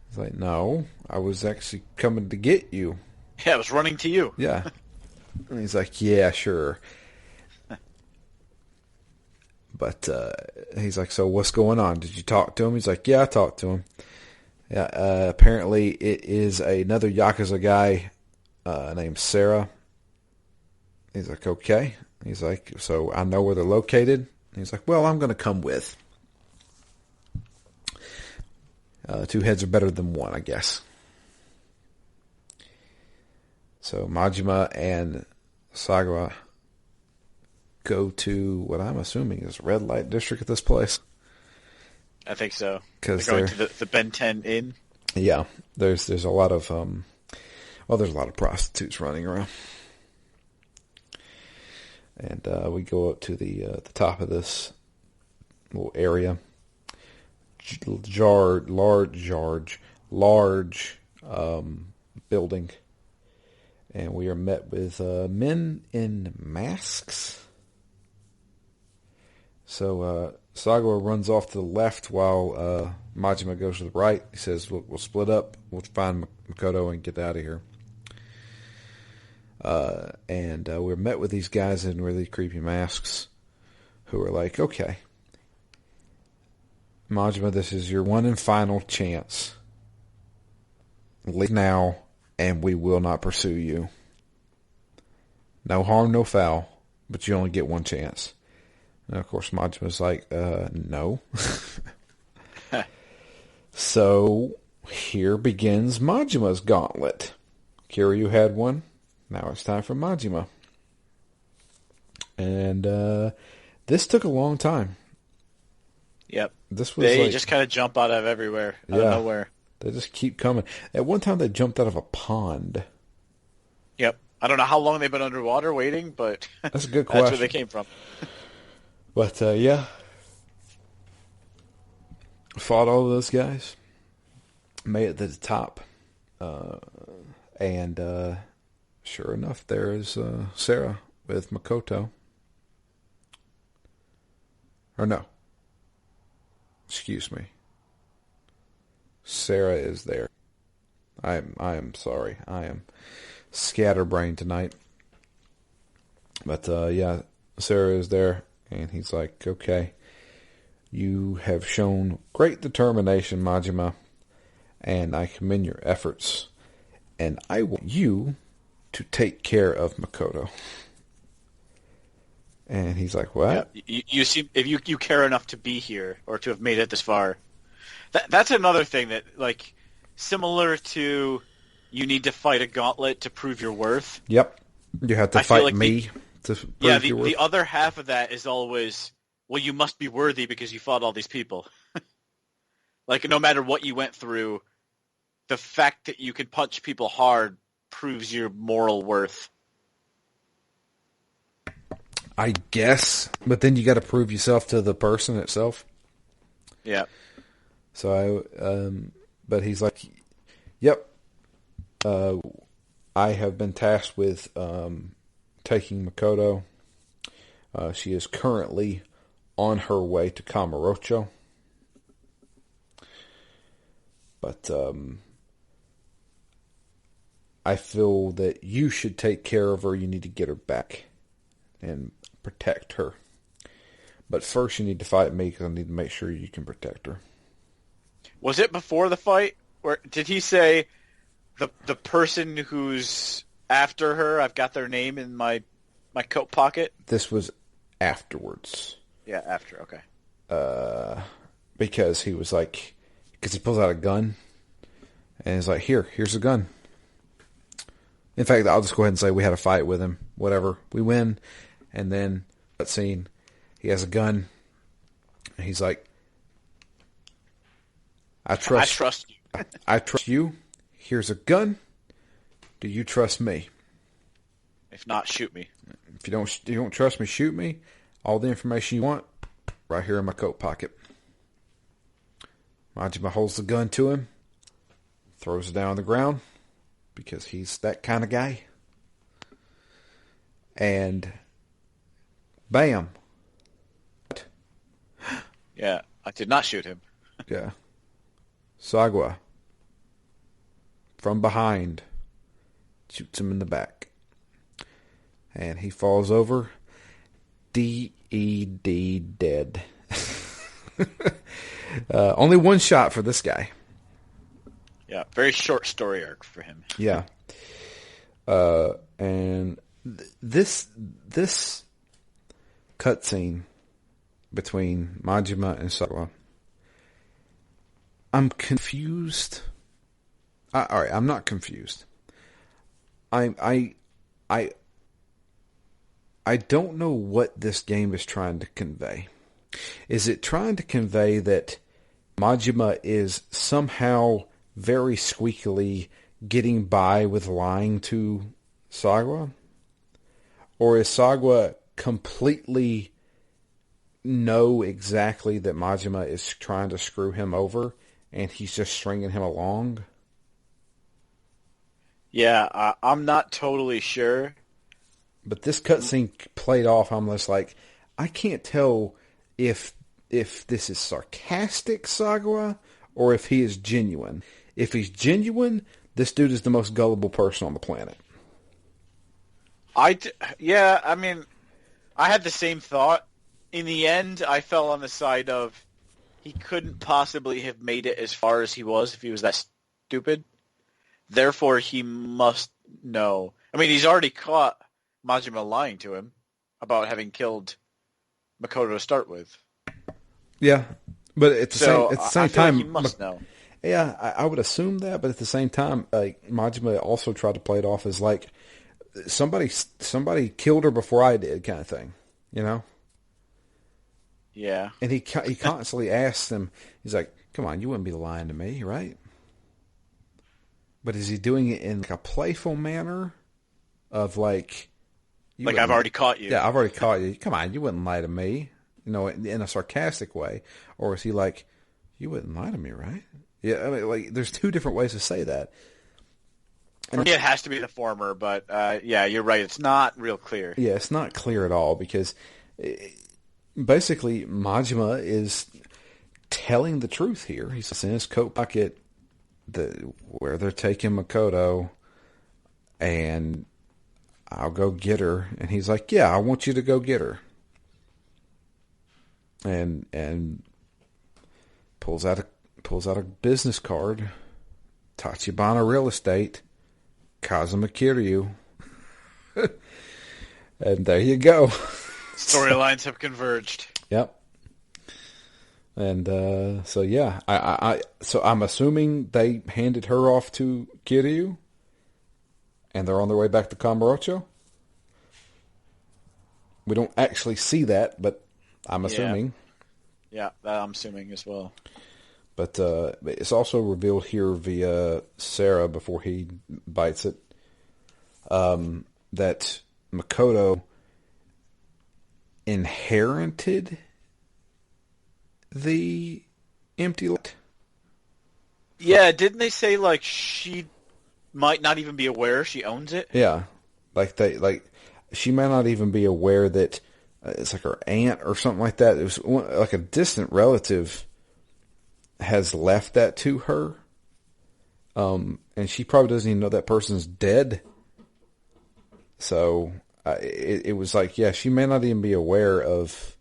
He's like, "No, I was actually coming to get you."
Yeah, I was running to you.
Yeah. And he's like, "Yeah, sure." But he's like, "So what's going on? Did you talk to him?" He's like, "Yeah, I talked to him." Yeah, apparently it is another Yakuza guy named Sarah. He's like, okay. He's like, so I know where they're located. He's like, well, I'm going to come with. Two heads are better than one, I guess. So Majima and Sagawa go to what I'm assuming is red light district at this place.
I think so.
Because
they're going to the Ben 10 Inn.
Yeah, there's a lot of there's a lot of prostitutes running around, and we go up to the top of this little area, large building, and we are met with men in masks. So Sagawa runs off to the left while Majima goes to the right. He says, we'll split up. We'll find Makoto and get out of here. And we're met with these guys in really creepy masks who are like, okay, Majima, this is your one and final chance. Leave now, and we will not pursue you. No harm, no foul, but you only get one chance. And of course, Majima's like, no. So, here begins Majima's gauntlet. Kiryu had one. Now it's time for Majima. And this took a long time.
Yep.
They
just kind of jump out of everywhere, out of nowhere.
They just keep coming. At one time, they jumped out of a pond.
Yep. I don't know how long they've been underwater waiting, but
that's a good question.
That's where they came from.
But, yeah. Fought all of those guys. Made it to the top. And sure enough, there is Sarah with Makoto. Or no. Excuse me. Sarah is there. I am sorry. I am scatterbrained tonight. But, yeah, Sarah is there. And he's like, okay, you have shown great determination, Majima, and I commend your efforts. And I want you to take care of Makoto. And he's like, what?
Yeah, you see, if you care enough to be here or to have made it this far, that's another thing that, like, similar to you need to fight a gauntlet to prove your worth.
Yep, you have to fight me.
The other half of that is always, well, you must be worthy because you fought all these people. Like, no matter what you went through, the fact that you can punch people hard proves your moral worth.
I guess, but then you got to prove yourself to the person itself.
Yeah.
So but he's like, yep, I have been tasked with taking Makoto. She is currently on her way to Kamurocho. But I feel that you should take care of her. You need to get her back and protect her. But first you need to fight me because I need to make sure you can protect her.
Was it before the fight? Or did he say the person who's after her, I've got their name in my coat pocket?
This was afterwards.
Yeah, after, okay.
Because he was like, because he pulls out a gun and he's like, here's a gun. In fact, I'll just go ahead and say we had a fight with him. Whatever. We win. And then that scene, he has a gun. And he's like, I trust you. I trust you. Here's a gun. Do you trust me?
If not, shoot me.
If you don't trust me, shoot me. All the information you want, right here in my coat pocket. Majima holds the gun to him, throws it down on the ground, because he's that kind of guy. And bam.
Yeah, I did not shoot him.
Yeah. Sagawa, from behind, shoots him in the back. And he falls over. D.E.D. dead. Only one shot for this guy.
Yeah, very short story arc for him.
Yeah. And this cutscene between Majima and Sakura, I'm confused. All right, I'm not confused. I don't know what this game is trying to convey. Is it trying to convey that Majima is somehow very squeakily getting by with lying to Sagwa? Or is Sagwa completely know exactly that Majima is trying to screw him over and he's just stringing him along?
Yeah, I'm not totally sure.
But this cutscene played off almost like, I can't tell if this is sarcastic Sagwa or if he is genuine. If he's genuine, this dude is the most gullible person on the planet.
Yeah, I mean, I had the same thought. In the end, I fell on the side of he couldn't possibly have made it as far as he was if he was that stupid. Therefore, he must know. I mean, he's already caught Majima lying to him about having killed Makoto to start with.
Yeah, but at the same time,
like he must know.
Yeah, I would assume that, but at the same time, like Majima also tried to play it off as like somebody killed her before I did, kind of thing, you know?
Yeah.
And he constantly asks him, he's like, "Come on, you wouldn't be lying to me, right?" But is he doing it in like a playful manner of like,
I've already caught you.
Yeah, I've already caught you. Come on, you wouldn't lie to me, in a sarcastic way, or is he like, "You wouldn't lie to me, right?" Yeah, I mean, like, there's two different ways to say that.
For me, it has to be the former, but yeah, you're right. It's not real clear.
Yeah, it's not clear at all because basically Majima is telling the truth here. He's in his coat pocket where they're taking Makoto, and I'll go get her. And he's like, "Yeah, I want you to go get her." And pulls out a business card, Tachibana Real Estate, Kazuma Kiryu. And there you go.
Storylines have converged.
Yep. And so yeah, so I'm assuming they handed her off to Kiryu, and they're on their way back to Kamurocho. We don't actually see that, but I'm assuming.
Yeah, that I'm assuming as well.
But it's also revealed here via Sarah before he bites it that Makoto inherited the empty lot.
Yeah, didn't they say like she might not even be aware she owns it?
Yeah, she might not even be aware that it's like her aunt or something like that. It was like a distant relative has left that to her, and she probably doesn't even know that person's dead. So it was like, yeah, she may not even be aware of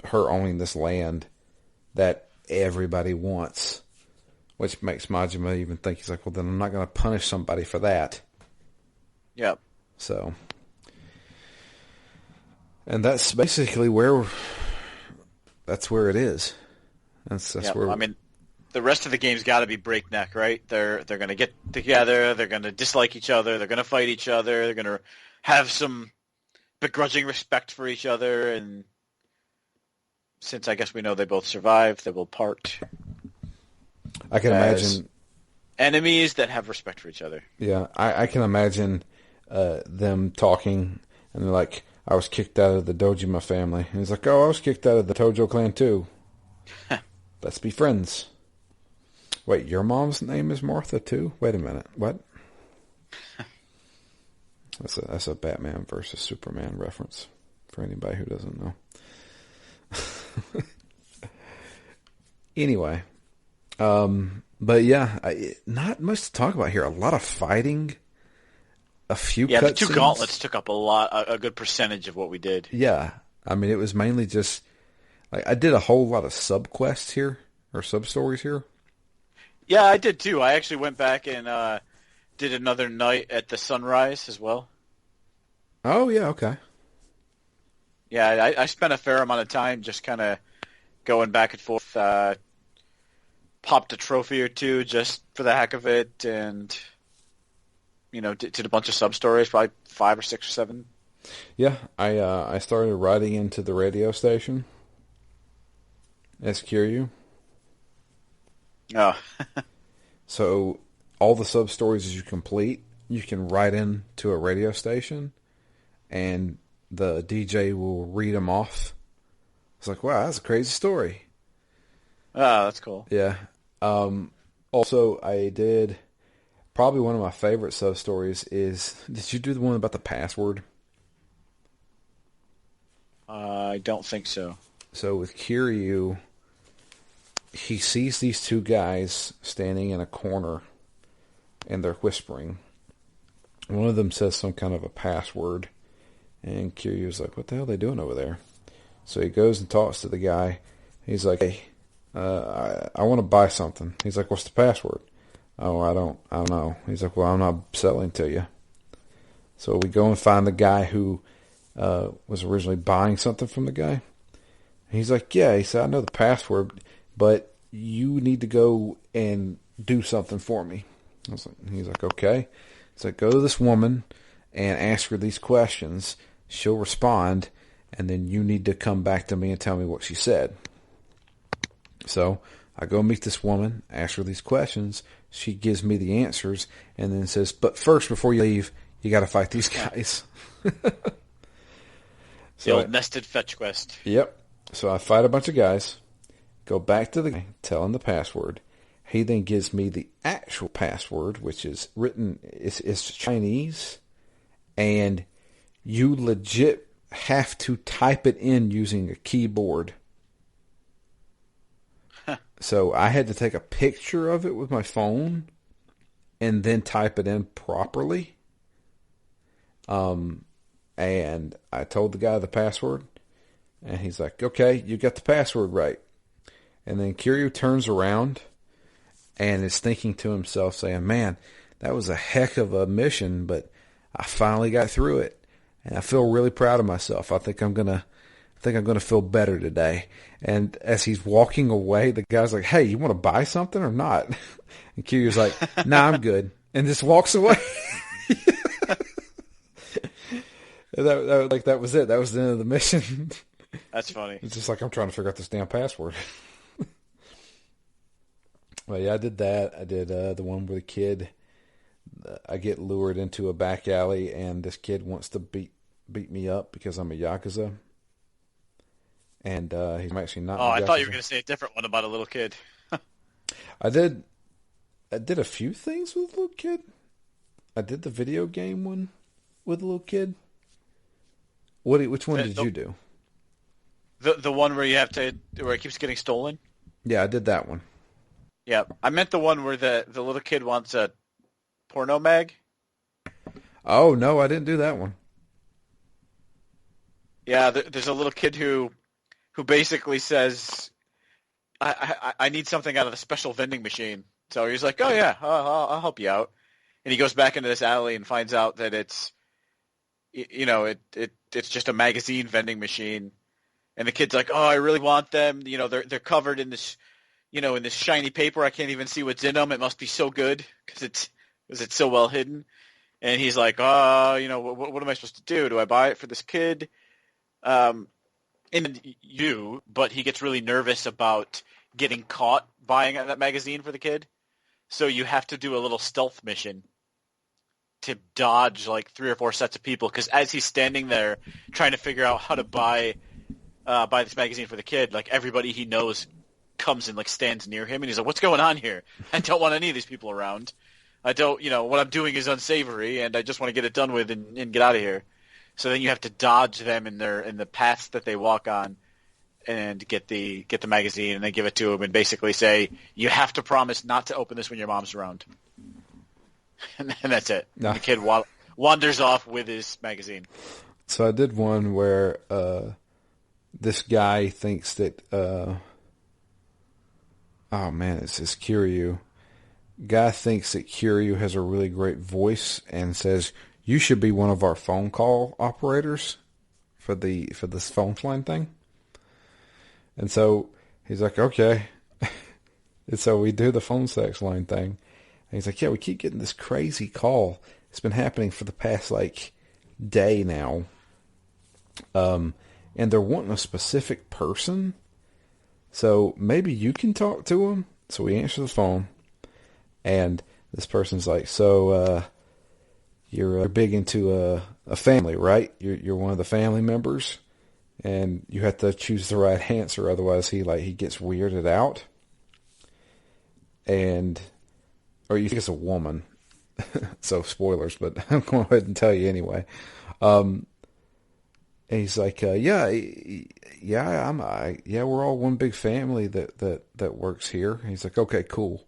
her owning this land that everybody wants, which makes Majima even think, he's like, well, then I'm not going to punish somebody for that.
Yep.
So, and that's basically where it is. That's where.
I mean, the rest of the game's got to be breakneck, right? They're going to get together. They're going to dislike each other. They're going to fight each other. They're going to have some begrudging respect for each other. And since I guess we know they both survived, they will part.
I can imagine
enemies that have respect for each other.
Yeah, I can imagine them talking, and they're like, "I was kicked out of the Dojima family," and he's like, "Oh, I was kicked out of the Tojo clan too. Let's be friends." Wait, your mom's name is Martha too? Wait a minute, what? That's a Batman versus Superman reference for anybody who doesn't know. Anyway, but yeah, not much to talk about here. A lot of fighting, a few cutscenes.
The two gauntlets took up a good percentage of what we did.
Yeah, I mean, it was mainly just like I did a whole lot of sub quests here or sub stories here.
Yeah, I did too. I actually went back and did another night at the Sunrise as well.
Oh, yeah, okay.
Yeah, I spent a fair amount of time just kind of going back and forth. Popped a trophy or two just for the heck of it, and did a bunch of sub stories, probably 5 or 6 or 7.
Yeah, I started writing into the radio station as Kiryu.
Oh.
So all the sub stories as you complete, you can write in to a radio station, and the DJ will read them off. It's like, wow, that's a crazy story.
Oh, that's cool.
Yeah. Also, I did probably one of my favorite sub stories is, did you do the one about the password?
I don't think so.
So with Kiryu, he sees these two guys standing in a corner, and they're whispering. One of them says some kind of a password, and Kiryu's like, what the hell are they doing over there? So he goes and talks to the guy. He's like, hey, I want to buy something. He's like, what's the password? Oh, I don't know. He's like, well, I'm not selling to you. So we go and find the guy who was originally buying something from the guy. He's like, yeah. He said, I know the password, but you need to go and do something for me. He's like, okay. He's like, go to this woman and ask her these questions. She'll respond, and then you need to come back to me and tell me what she said. So I go meet this woman, ask her these questions. She gives me the answers, and then says, but first, before you leave, you got to fight these guys.
The old nested fetch quest.
Yep. So I fight a bunch of guys, go back to the guy, tell him the password. He then gives me the actual password, which is written, it's Chinese, and you legit have to type it in using a keyboard. So I had to take a picture of it with my phone and then type it in properly. And I told the guy the password, and he's like, okay, you got the password right. And then Kiryu turns around and is thinking to himself, saying, man, that was a heck of a mission, but I finally got through it. And I feel really proud of myself. I think I'm gonna feel better today. And as he's walking away, the guy's like, hey, you want to buy something or not? And Kiryu's like, nah, I'm good. And just walks away. That was it. That was the end of the mission.
That's funny.
It's just like, I'm trying to figure out this damn password. Well, yeah, I did that. I did the one where the kid, I get lured into a back alley, and this kid wants to beat me up because I'm a Yakuza. And he's actually not.
Oh, I thought you were going to say a different one about a little kid.
I did a few things with a little kid. I did the video game one with a little kid. Which one did you do?
The one where where it keeps getting stolen?
Yeah, I did that one.
Yeah, I meant the one where the little kid wants a porno mag.
Oh, no, I didn't do that one.
Yeah, there's a little kid who basically says, I need something out of the special vending machine. So he's like, oh yeah, I'll help you out. And he goes back into this alley and finds out that it's just a magazine vending machine. And the kid's like, oh, I really want them. They're covered in this, in this shiny paper. I can't even see what's in them. It must be so good because it's so well hidden. And he's like, what am I supposed to do? Do I buy it for this kid? But he gets really nervous about getting caught buying that magazine for the kid. So you have to do a little stealth mission to dodge like 3 or 4 sets of people. Because as he's standing there trying to figure out how to buy this magazine for the kid, like everybody he knows comes and like stands near him, and he's like, "What's going on here? I don't want any of these people around. I don't, what I'm doing is unsavory, and I just want to get it done with and get out of here." So then you have to dodge them in the paths that they walk on, and get the magazine, and then give it to him, and basically say, "You have to promise not to open this when your mom's around." And that's it. No. The kid wanders off with his magazine.
So I did one where this guy thinks that, oh man, it's Kiryu, guy thinks that Kiryu has a really great voice and says, "You should be one of our phone call operators for this phone line thing." And so he's like, "Okay." And so we do the phone sex line thing. And he's like, "Yeah, we keep getting this crazy call. It's been happening for the past day now. And they're wanting a specific person. So maybe you can talk to him." So we answer the phone, and this person's like, "So you're big into a family, right? You're one of the family members, and you have to choose the right answer, otherwise he gets weirded out." Or you think it's a woman, so spoilers, but I'm going ahead and tell you anyway. And he's like, "Yeah, we're all one big family that works here." And he's like, "Okay, cool.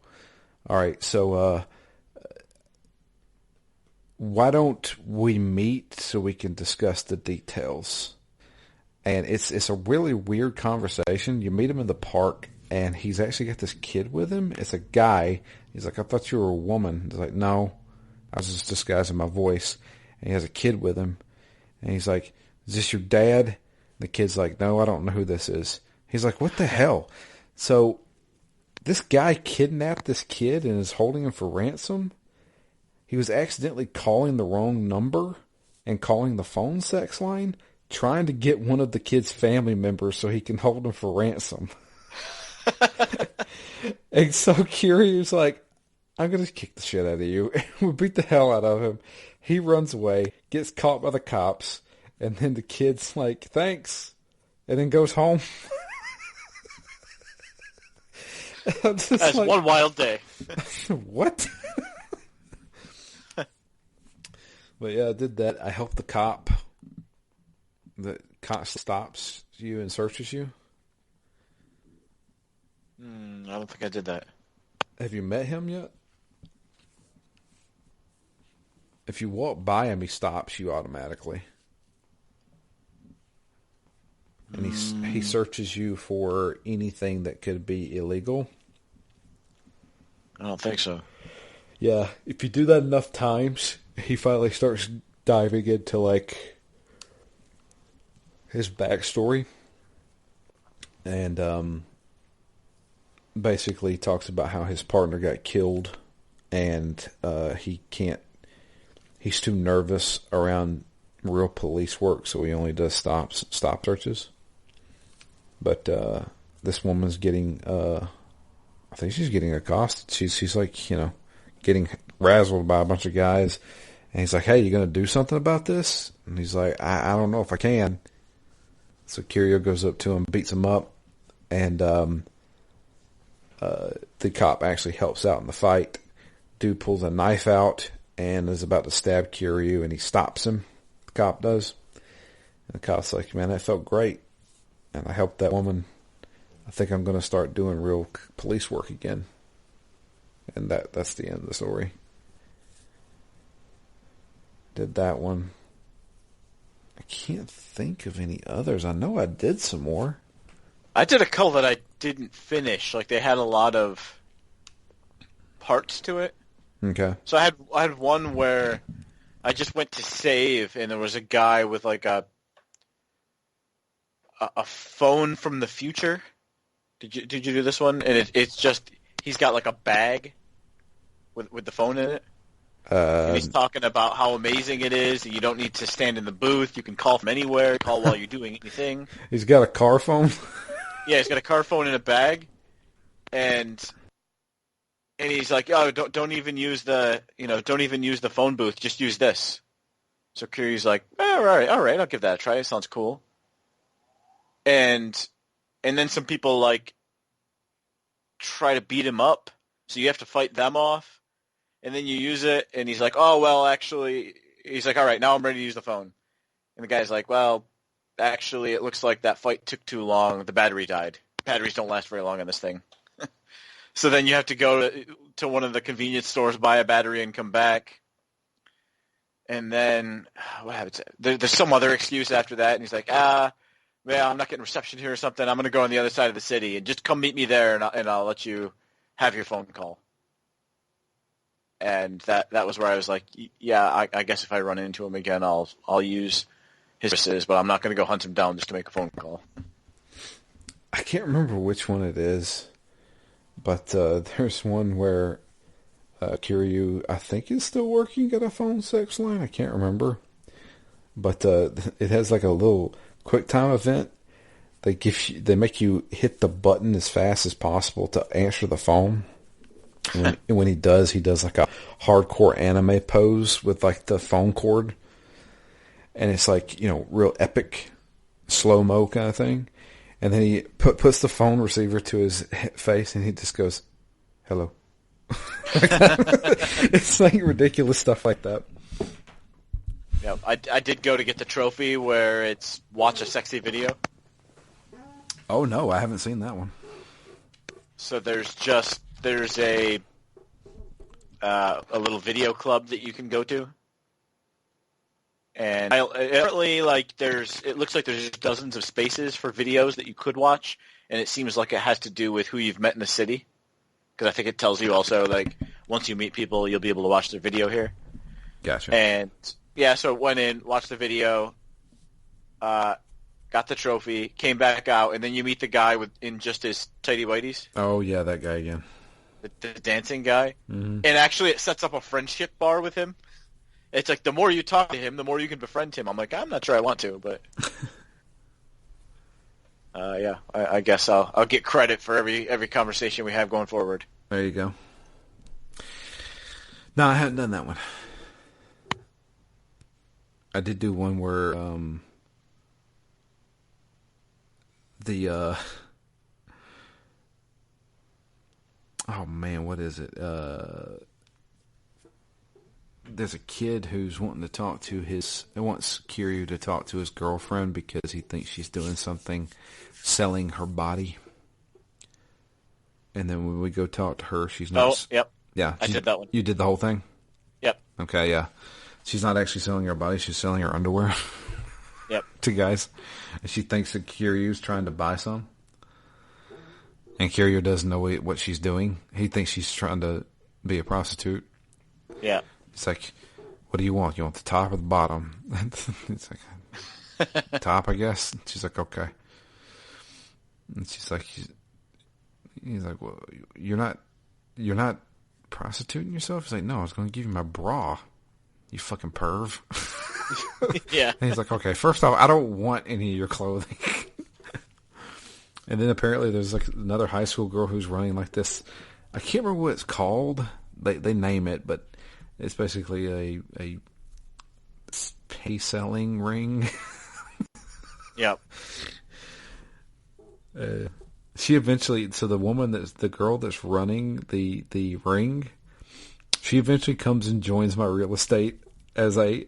All right, so why don't we meet so we can discuss the details?" And it's a really weird conversation. You meet him in the park, and he's actually got this kid with him. It's a guy. He's like, "I thought you were a woman." He's like, "No, I was just disguising my voice." And he has a kid with him, and he's like, "Is this your dad?" The kid's like, "No, I don't know who this is." He's like, "What the hell?" So this guy kidnapped this kid and is holding him for ransom. He was accidentally calling the wrong number and calling the phone sex line, trying to get one of the kid's family members so he can hold him for ransom. And so Kiryu's like, "I'm going to kick the shit out of you." We beat the hell out of him. He runs away, gets caught by the cops, and then the kid's like, "Thanks," and then goes home.
That's
like,
one wild day.
What? But yeah, I did that. I helped the cop. The cop stops you and searches you.
I don't think I did that.
Have you met him yet? If you walk by him, he stops you automatically. And he searches you for anything that could be illegal.
I don't think so.
Yeah, if you do that enough times, he finally starts diving into his backstory, and basically talks about how his partner got killed, and he's too nervous around real police work, so he only does stop searches. But this woman's getting, I think she's getting accosted. She's like, getting razzled by a bunch of guys. And he's like, "Hey, you going to do something about this?" And he's like, I don't know if I can. So Kiryu goes up to him, beats him up. And the cop actually helps out in the fight. Dude pulls a knife out and is about to stab Kiryu, and he stops him. The cop does. And the cop's like, "Man, that felt great. And I helped that woman. I think I'm going to start doing real police work again." And that's the end of the story. Did that one. I can't think of any others. I know I did some more.
I did a couple that I didn't finish. Like, they had a lot of parts to it.
Okay.
So I had one where I just went to save, and there was a guy with like a phone from the future. Did you do this one? And it's just he's got like a bag with the phone in it. And he's talking about how amazing it is, and you don't need to stand in the booth. You can call from anywhere, call while you're doing anything.
He's got a car phone?
Yeah, he's got a car phone in a bag, and he's like, "Oh, don't even use the phone booth. Just use this." So Kiryu's like, all right, I'll give that a try. It sounds cool. And then some people like try to beat him up, so you have to fight them off. And then you use it, and he's like, "Oh, well, actually," he's like, "All right, now I'm ready to use the phone." And the guy's like, "Well, actually, it looks like that fight took too long. The battery died. Batteries don't last very long on this thing." So then you have to go to one of the convenience stores, buy a battery, and come back. And then, what happens? There's some other excuse after that, and he's like, "Well, I'm not getting reception here or something. I'm going to go on the other side of the city, and just come meet me there, and I'll let you have your phone call." and that was where I was like, yeah, I guess if I run into him again, I'll use his services, but I'm not going to go hunt him down just to make a phone call.
I can't remember which one it is, but there's one where Kiryu, I think, is still working at a phone sex line. I can't remember. But it has like a little quick time event. They make you hit the button as fast as possible to answer the phone. And when he does like a hardcore anime pose with like the phone cord. And it's like, real epic slow-mo kind of thing. And then he puts the phone receiver to his face and he just goes, hello. It's like ridiculous stuff like that.
Yeah, I did go to get the trophy where it's watch a sexy video.
Oh no, I haven't seen that one. So
there's a little video club that you can go to, and apparently it looks like there's dozens of spaces for videos that you could watch, and it seems like it has to do with who you've met in the city, because I think it tells you also like once you meet people you'll be able to watch their video here.
Gotcha.
And yeah, so went in, watched the video, got the trophy, came back out, and then you meet the guy in just his tighty whities.
Oh yeah, that guy again.
The dancing guy.
Mm-hmm. And
actually it sets up a friendship bar with him. It's like the more you talk to him, the more you can befriend him. I'm like, I'm not sure I want to, but yeah, I guess I'll get credit for every conversation we have going forward.
There you go. No, I haven't done that one. I did do one where oh man, what is it? There's a kid who's wanting to talk to wants Kiryu to talk to his girlfriend because he thinks she's doing something, selling her body. And then when we go talk to her, she's not.
Oh, yep.
Yeah,
I did that one.
You did the whole thing?
Yep.
Okay, yeah. She's not actually selling her body; she's selling her underwear.
Yep.
To guys, and she thinks that Kiryu's trying to buy some, and Kiryu doesn't know what she's doing. He thinks she's trying to be a prostitute.
Yeah.
It's like, what do you want? You want the top or the bottom? It's like, top, I guess. She's like, okay. And she's like, he's like, well, you're not prostituting yourself? He's like, no, I was going to give you my bra. You fucking perv.
Yeah.
And he's like, okay, first off, I don't want any of your clothing. And then apparently there's like another high school girl who's running like this. I can't remember what it's called. They name it, but it's basically a pay selling ring.
Yep.
She eventually, so the girl that's running the ring, she eventually comes and joins my real estate as a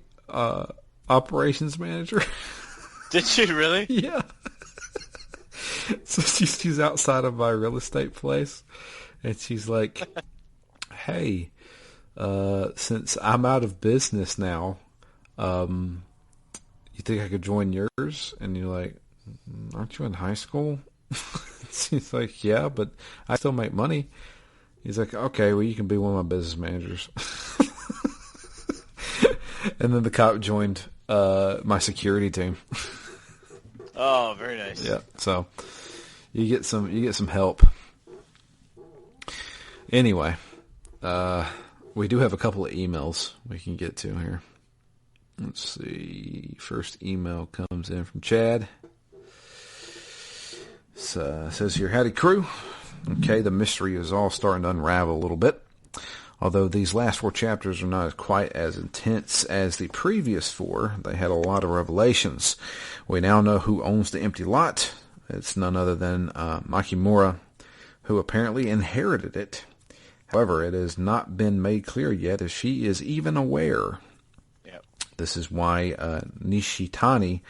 operations manager.
Did she really?
Yeah. So she's outside of my real estate place, and she's like, "Hey, since I'm out of business now, you think I could join yours?" And you're like, "Aren't you in high school?" She's like, "Yeah, but I still make money." He's like, "Okay, well, you can be one of my business managers." And then the cop joined my security team.
Oh, very nice.
Yeah, so you get some help. Anyway, we do have a couple of emails we can get to here. Let's see. First email comes in from Chad. Says here, howdy crew. Okay, the mystery is all starting to unravel a little bit. Although these last 4 chapters are not quite as intense as the previous 4, they had a lot of revelations. We now know who owns the empty lot. It's none other than Makimura, who apparently inherited it. However, it has not been made clear yet if she is even aware.
Yep.
This is why Nishitani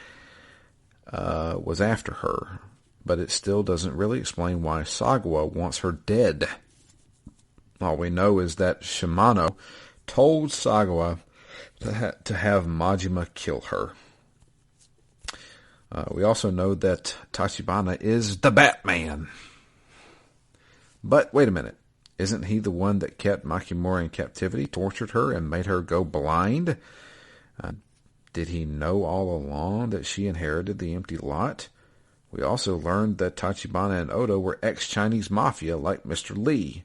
was after her. But it still doesn't really explain why Sagawa wants her dead. All we know is that Shimano told Sagawa to have Majima kill her. We also know that Tachibana is the Batman. But wait a minute. Isn't he the one that kept Makimura in captivity, tortured her, and made her go blind? Did he know all along that she inherited the empty lot? We also learned that Tachibana and Oda were ex-Chinese mafia like Mr. Lee.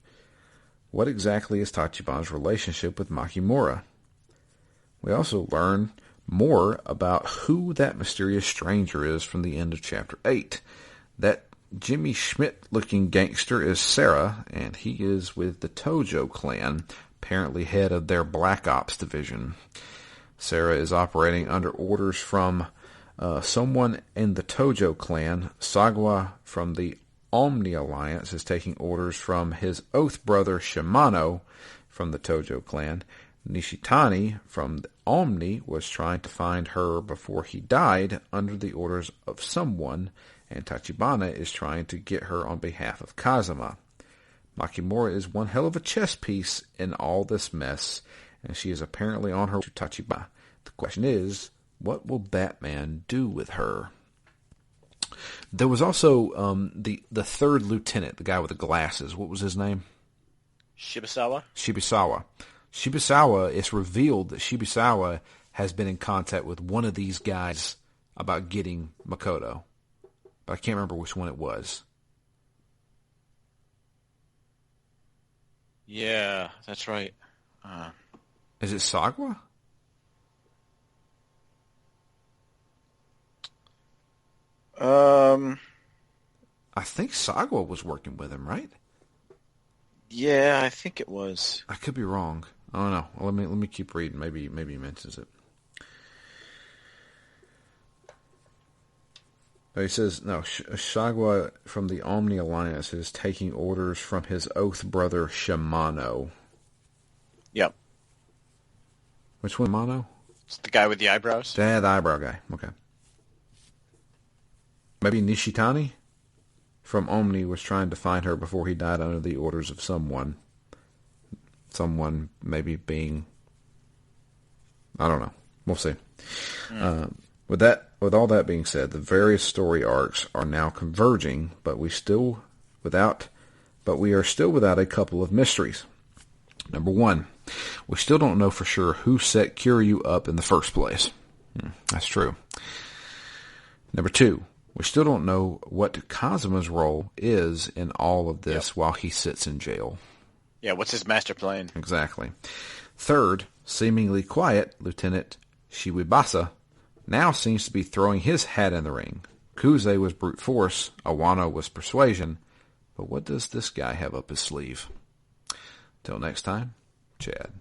What exactly is Tachibana's relationship with Makimura? We also learn more about who that mysterious stranger is from the end of Chapter 8. That Jimmy Schmidt-looking gangster is Sarah, and he is with the Tojo clan, apparently head of their Black Ops division. Sarah is operating under orders from someone in the Tojo clan. Sagwa from the Omni Alliance is taking orders from his oath brother Shimano from the Tojo clan. Nishitani from the Omni was trying to find her before he died under the orders of someone, and Tachibana is trying to get her on behalf of Kazuma. Makimura is one hell of a chess piece in all this mess, and she is apparently on her way to Tachibana. The question is, what will Batman do with her? There was also the third lieutenant, the guy with the glasses. What was his name?
Shibusawa.
Shibusawa, it's revealed that Shibusawa has been in contact with one of these guys about getting Makoto. But I can't remember which one it was.
Yeah, that's right.
Is it Sagwa? I think Sagwa was working with him, right?
Yeah, I think it was.
I could be wrong. I don't know. Well, let me keep reading. Maybe he mentions it. He says, no, Sagwa from the Omni Alliance is taking orders from his oath brother Shimano.
Yep.
Which one, Shimano?
It's the guy with the eyebrows?
Yeah, the eyebrow guy. Okay. Maybe Nishitani from Omni was trying to find her before he died under the orders of someone. Someone maybe being... I don't know. We'll see. With all that being said, the various story arcs are now converging, but we are still without a couple of mysteries. Number one, we still don't know for sure who set Kiryu up in the first place. That's true. Number two, we still don't know what Kazuma's role is in all of this while he sits in jail.
Yeah, what's his master plan?
Exactly. Third, seemingly quiet Lieutenant Shiwibasa now seems to be throwing his hat in the ring. Kuze was brute force, Awano was persuasion, but what does this guy have up his sleeve? Till next time, Chad.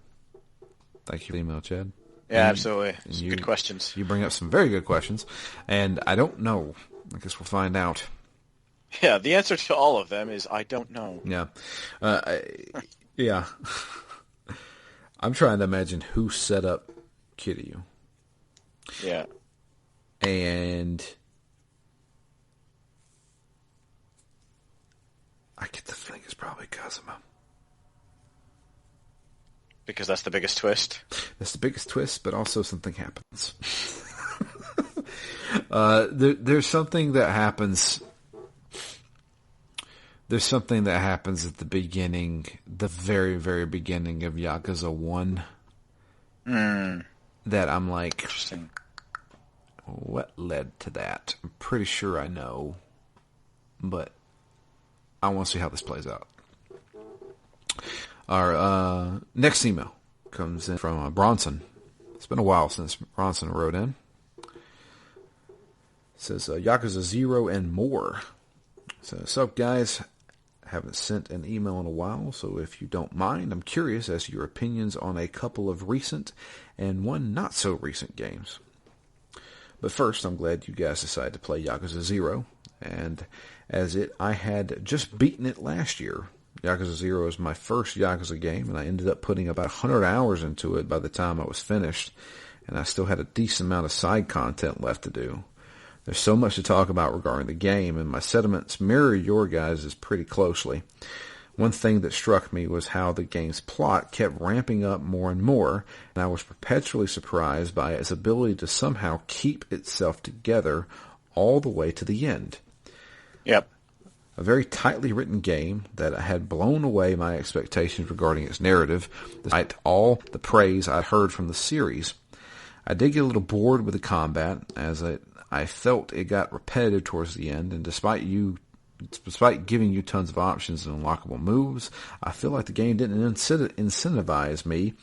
Thank you for the email, Chad.
Yeah, absolutely. Good questions.
You bring up some very good questions, and I don't know. I guess we'll find out.
Yeah, the answer to all of them is I don't know.
Yeah. Yeah. I'm trying to imagine who set up Kiryu.
Yeah.
And I get the feeling it's probably Kazuma.
Because that's the biggest twist?
That's the biggest twist, but also something happens. There's something that happens. There's something that happens at the beginning, the very, very beginning of Yakuza 1. That I'm like,
interesting.
What led to that? I'm pretty sure I know, but I want to see how this plays out. Our next email comes in from Bronson. It's been a while since Bronson wrote in. It says, Yakuza 0 and more. So, what's up, guys? Haven't sent an email in a while, so if you don't mind, I'm curious as to your opinions on a couple of recent and one not so recent games. But first, I'm glad you guys decided to play Yakuza 0, and I had just beaten it last year. Yakuza 0 is my first Yakuza game, and I ended up putting about 100 hours into it by the time I was finished, and I still had a decent amount of side content left to do. There's so much to talk about regarding the game, and my sentiments mirror your guys' pretty closely. One thing that struck me was how the game's plot kept ramping up more and more, and I was perpetually surprised by its ability to somehow keep itself together all the way to the end.
Yep.
A very tightly written game that had blown away my expectations regarding its narrative, despite all the praise I'd heard from the series. I did get a little bored with the combat, as I felt it got repetitive towards the end, and despite giving you tons of options and unlockable moves, I feel like the game didn't incentivize me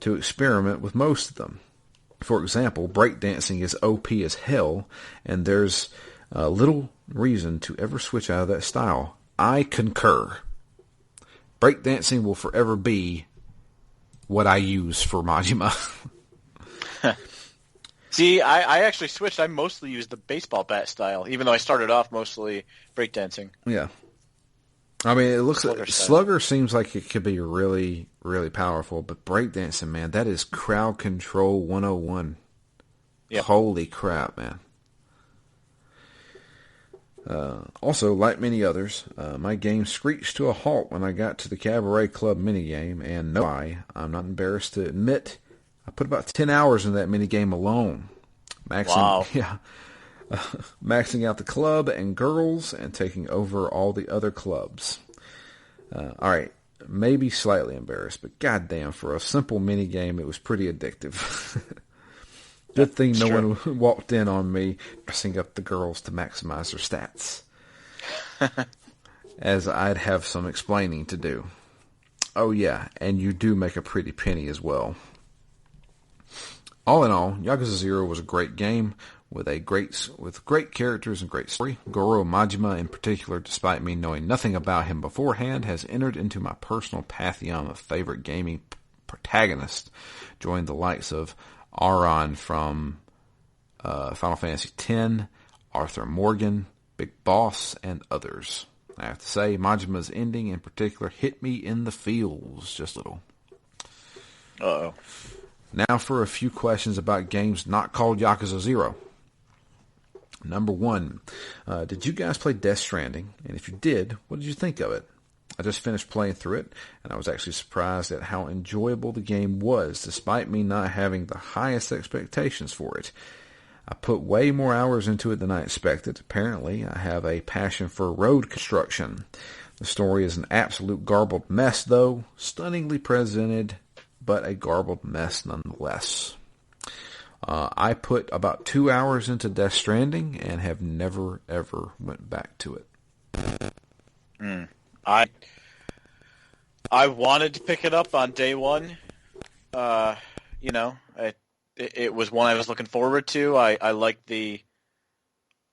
to experiment with most of them. For example, breakdancing is OP as hell, and there's little reason to ever switch out of that style. I concur. Breakdancing will forever be what I use for Majima.
See, I actually switched. I mostly used the baseball bat style, even though I started off mostly breakdancing.
Yeah. I mean, it looks like Slugger seems like it could be really, really powerful, but breakdancing, man, that is crowd control 101. Yep. Holy crap, man. Also, like many others, my game screeched to a halt when I got to the Cabaret Club minigame, and no lie, I'm not embarrassed to admit, I put about 10 hours in that minigame alone.
Wow.
Yeah. Maxing out the club and girls and taking over all the other clubs. Alright, maybe slightly embarrassed, but goddamn, for a simple minigame, it was pretty addictive. Good thing no one walked in on me dressing up the girls to maximize their stats. As I'd have some explaining to do. Oh yeah, and you do make a pretty penny as well. All in all, Yakuza 0 was a great game with great characters and great story. Goro Majima in particular, despite me knowing nothing about him beforehand, has entered into my personal pantheon of favorite gaming protagonists, joining the likes of Aron from Final Fantasy X, Arthur Morgan, Big Boss, and others. I have to say, Majima's ending in particular hit me in the feels just a little.
Uh-oh.
Now for a few questions about games not called Yakuza 0. Number 1, did you guys play Death Stranding? And if you did, what did you think of it? I just finished playing through it, and I was actually surprised at how enjoyable the game was, despite me not having the highest expectations for it. I put way more hours into it than I expected. Apparently, I have a passion for road construction. The story is an absolute garbled mess, though, stunningly presented, but a garbled mess nonetheless. I put about 2 hours into Death Stranding and have never, ever went back to it.
I wanted to pick it up on day one. It was one I was looking forward to. I liked the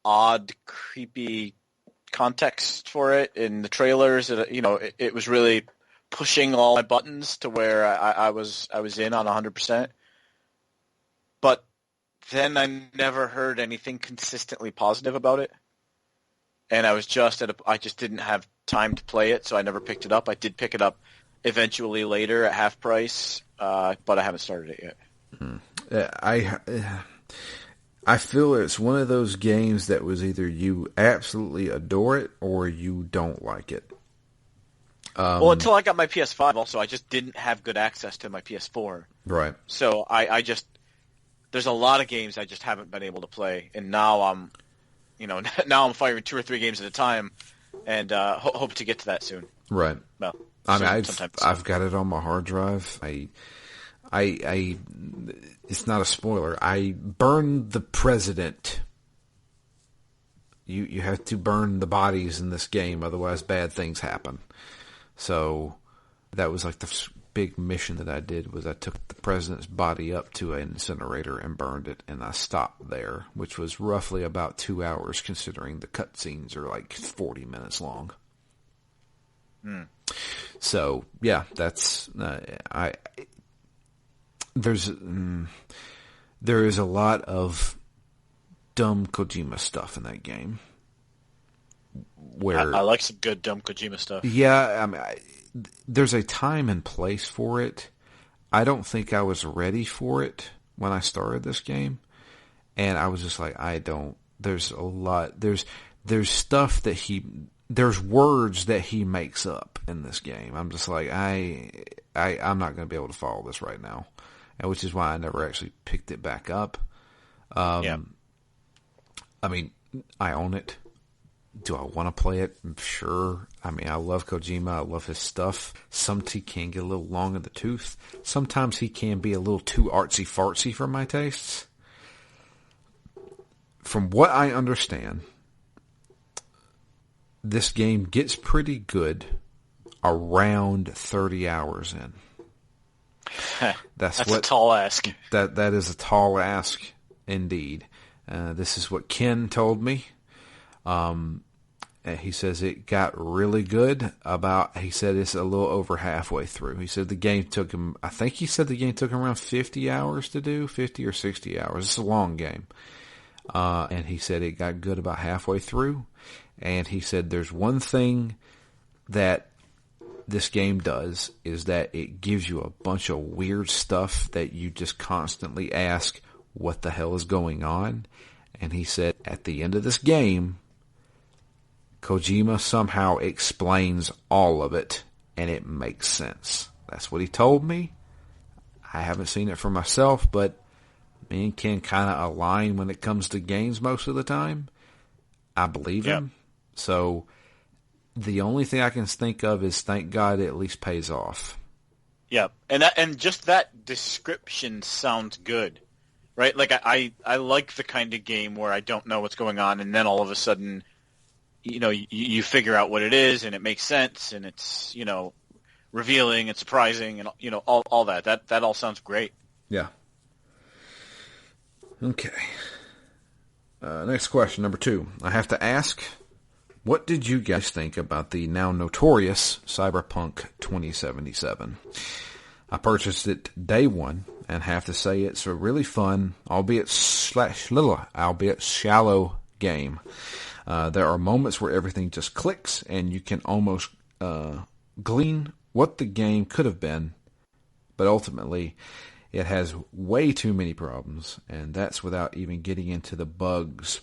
odd, creepy context for it in the trailers. It was really pushing all my buttons to where I was in on 100%. But then I never heard anything consistently positive about it. And I was I just didn't have time to play it, so I never picked it up. I did pick it up eventually later at half price, but I haven't started it yet.
I feel it's one of those games that was either you absolutely adore it or you don't like it.
Well, until I got my PS5, also, I just didn't have good access to my PS4.
Right.
So I just there's a lot of games I just haven't been able to play, and now I'm firing 2 or 3 games at a time, and hope to get to that soon.
Right.
Well,
I've got it on my hard drive. It's not a spoiler. I burned the president. You have to burn the bodies in this game, otherwise bad things happen. So that was like the big mission that I did, was I took the president's body up to an incinerator and burned it, and I stopped there, which was roughly about 2 hours, considering the cutscenes are like 40 minutes long. So yeah, that's there is a lot of dumb Kojima stuff in that game. Where
I like some good dumb Kojima stuff.
Yeah, I mean, there's a time and place for it. I don't think I was ready for it when I started this game, and I was just like, there's a lot. There's stuff that there's words that he makes up in this game. I'm just like, I'm not going to be able to follow this right now, and which is why I never actually picked it back up. I mean, I own it. Do I want to play it? Sure. I mean, I love Kojima. I love his stuff. Sometimes he can get a little long in the tooth. Sometimes he can be a little too artsy-fartsy for my tastes. From what I understand, this game gets pretty good around 30 hours in.
That's a tall ask.
That is a tall ask indeed. This is what Ken told me. He says it got really good he said it's a little over halfway through. He said the game took him, I think he said the game took him around 50 hours to do, 50 or 60 hours. It's a long game. And he said it got good about halfway through. And he said there's one thing that this game does is that it gives you a bunch of weird stuff that you just constantly ask, what the hell is going on? And he said at the end of this game, Kojima somehow explains all of it, and it makes sense. That's what he told me. I haven't seen it for myself, but me and Ken kind of align when it comes to games most of the time. I believe him. So the only thing I can think of is thank God it at least pays off.
Yep. And just that description sounds good. Right? Like I like the kind of game where I don't know what's going on and then all of a sudden, you figure out what it is and it makes sense and it's, revealing and surprising and, all that. That all sounds great.
Yeah. Okay. Next question, number 2. I have to ask, what did you guys think about the now notorious Cyberpunk 2077? I purchased it day one and have to say it's a really fun, albeit shallow game. There are moments where everything just clicks and you can almost glean what the game could have been, but ultimately it has way too many problems, and that's without even getting into the bugs.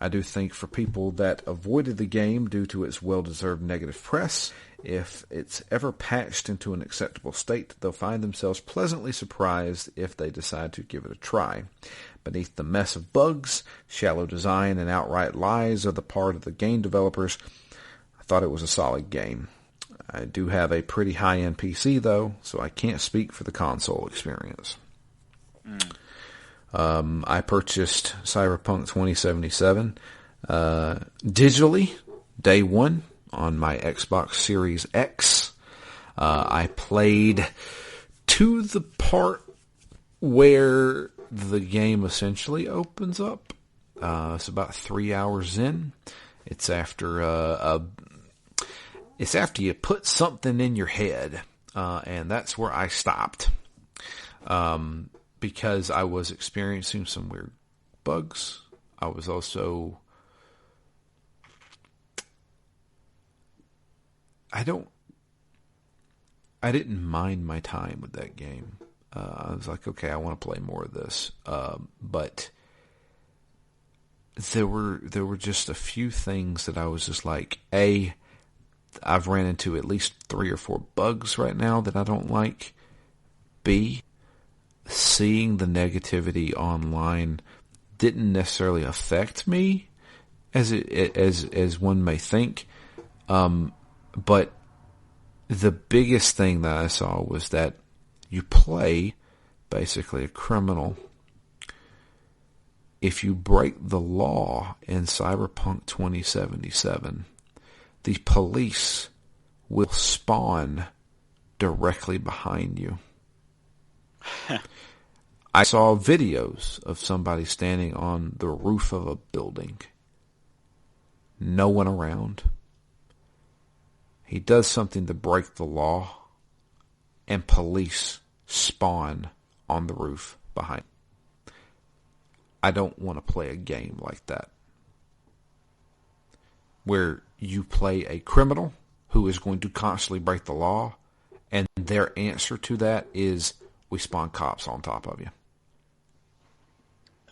I do think for people that avoided the game due to its well-deserved negative press, if it's ever patched into an acceptable state, they'll find themselves pleasantly surprised if they decide to give it a try. Beneath the mess of bugs, shallow design, and outright lies on the part of the game developers, I thought it was a solid game. I do have a pretty high-end PC, though, so I can't speak for the console experience. I purchased Cyberpunk 2077 digitally, day one, on my Xbox Series X. I played to the part where the game essentially opens up. It's about 3 hours in. It's after you put something in your head, and that's where I stopped. Because I was experiencing some weird bugs. I was also... I didn't mind my time with that game. I was like, okay, I want to play more of this. But there were just a few things that I was just like, I've ran into at least 3 or 4 bugs right now that I don't like. B, seeing the negativity online didn't necessarily affect me as one may think. But the biggest thing that I saw was that you play basically a criminal. If you break the law in Cyberpunk 2077, the police will spawn directly behind you. I saw videos of somebody standing on the roof of a building. No one around. He does something to break the law, and police spawn on the roof behind. I don't want to play a game like that, where you play a criminal who is going to constantly break the law, and their answer to that is, we spawn cops on top of you.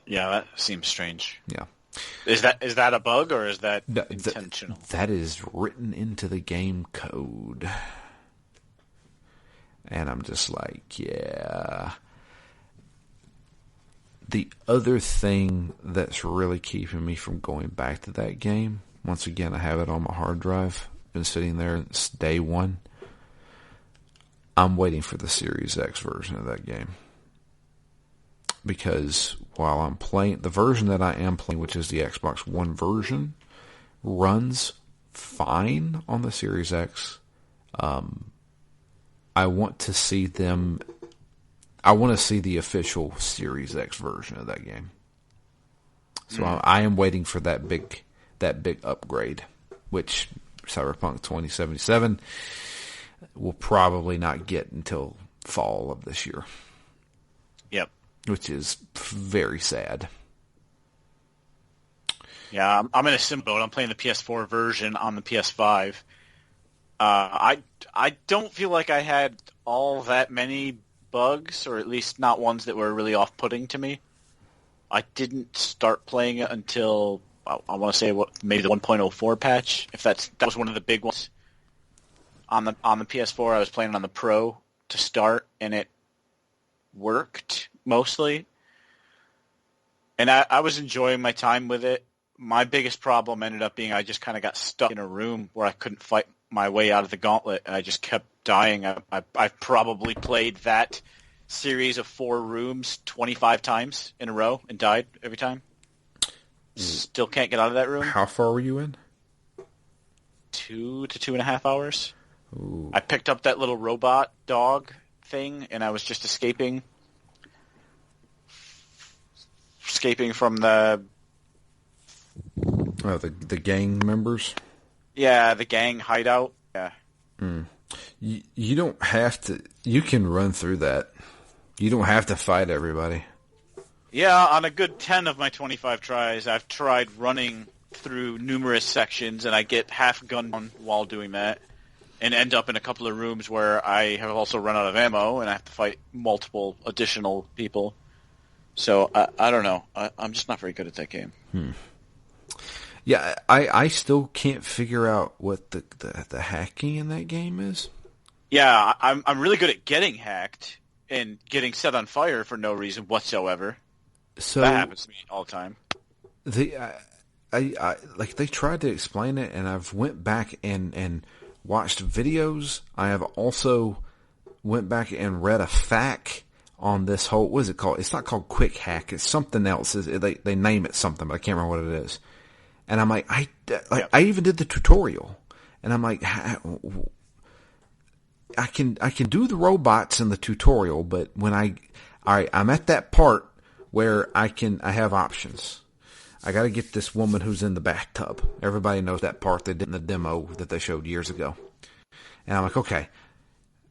Yeah, that seems strange.
Yeah.
Is that a bug or is that intentional?
That is written into the game code. And I'm just like, yeah. The other thing that's really keeping me from going back to that game Once again, I have it on my hard drive. Been sitting there since day one. I'm waiting for the Series X version of that game. Because while I'm playing, the version that I am playing, which is the Xbox One version, runs fine on the Series X. I want to see them. I want to see the official Series X version of that game. So I am waiting for that big upgrade, which Cyberpunk 2077 will probably not get until fall of this year.
Yep.
Which is very sad.
Yeah, I'm in a sim boat. I'm playing the PS4 version on the PS5. I don't feel like I had all that many bugs, or at least not ones that were really off-putting to me. I didn't start playing it until I want to say maybe the 1.04 patch. If that was one of the big ones on the PS4. I was playing it on the Pro to start, and it worked mostly. And I was enjoying my time with it. My biggest problem ended up being I just kind of got stuck in a room where I couldn't fight my way out of the Gauntlet, and I just kept dying. I've probably played that series of 4 rooms 25 times in a row and died every time. Still can't get out of that room.
How far were you in?
2 to 2.5 hours.
Ooh.
I picked up that little robot dog thing, and I was just escaping from the
gang members.
Yeah, the gang hideout. Yeah.
You don't have to. You can run through that. You don't have to fight everybody.
Yeah, on a good 10 of my 25 tries, I've tried running through numerous sections, and I get half gunned while doing that, and end up in a couple of rooms where I have also run out of ammo, and I have to fight multiple additional people. So, I don't know. I'm just not very good at that game.
Yeah, I still can't figure out what the hacking in that game is.
Yeah, I'm really good at getting hacked and getting set on fire for no reason whatsoever.
So
that happens to me all the time.
I they tried to explain it, and I've went back and watched videos. I have also went back and read a FAQ on this whole, what is it called? It's not called quick hack. It's something else. They name it something, but I can't remember what it is. And I'm like, I even did the tutorial, and I'm like, I can do the robots in the tutorial, but when I'm at that part where I have options. I got to get this woman who's in the bathtub. Everybody knows that part they did in the demo that they showed years ago. And I'm like, okay,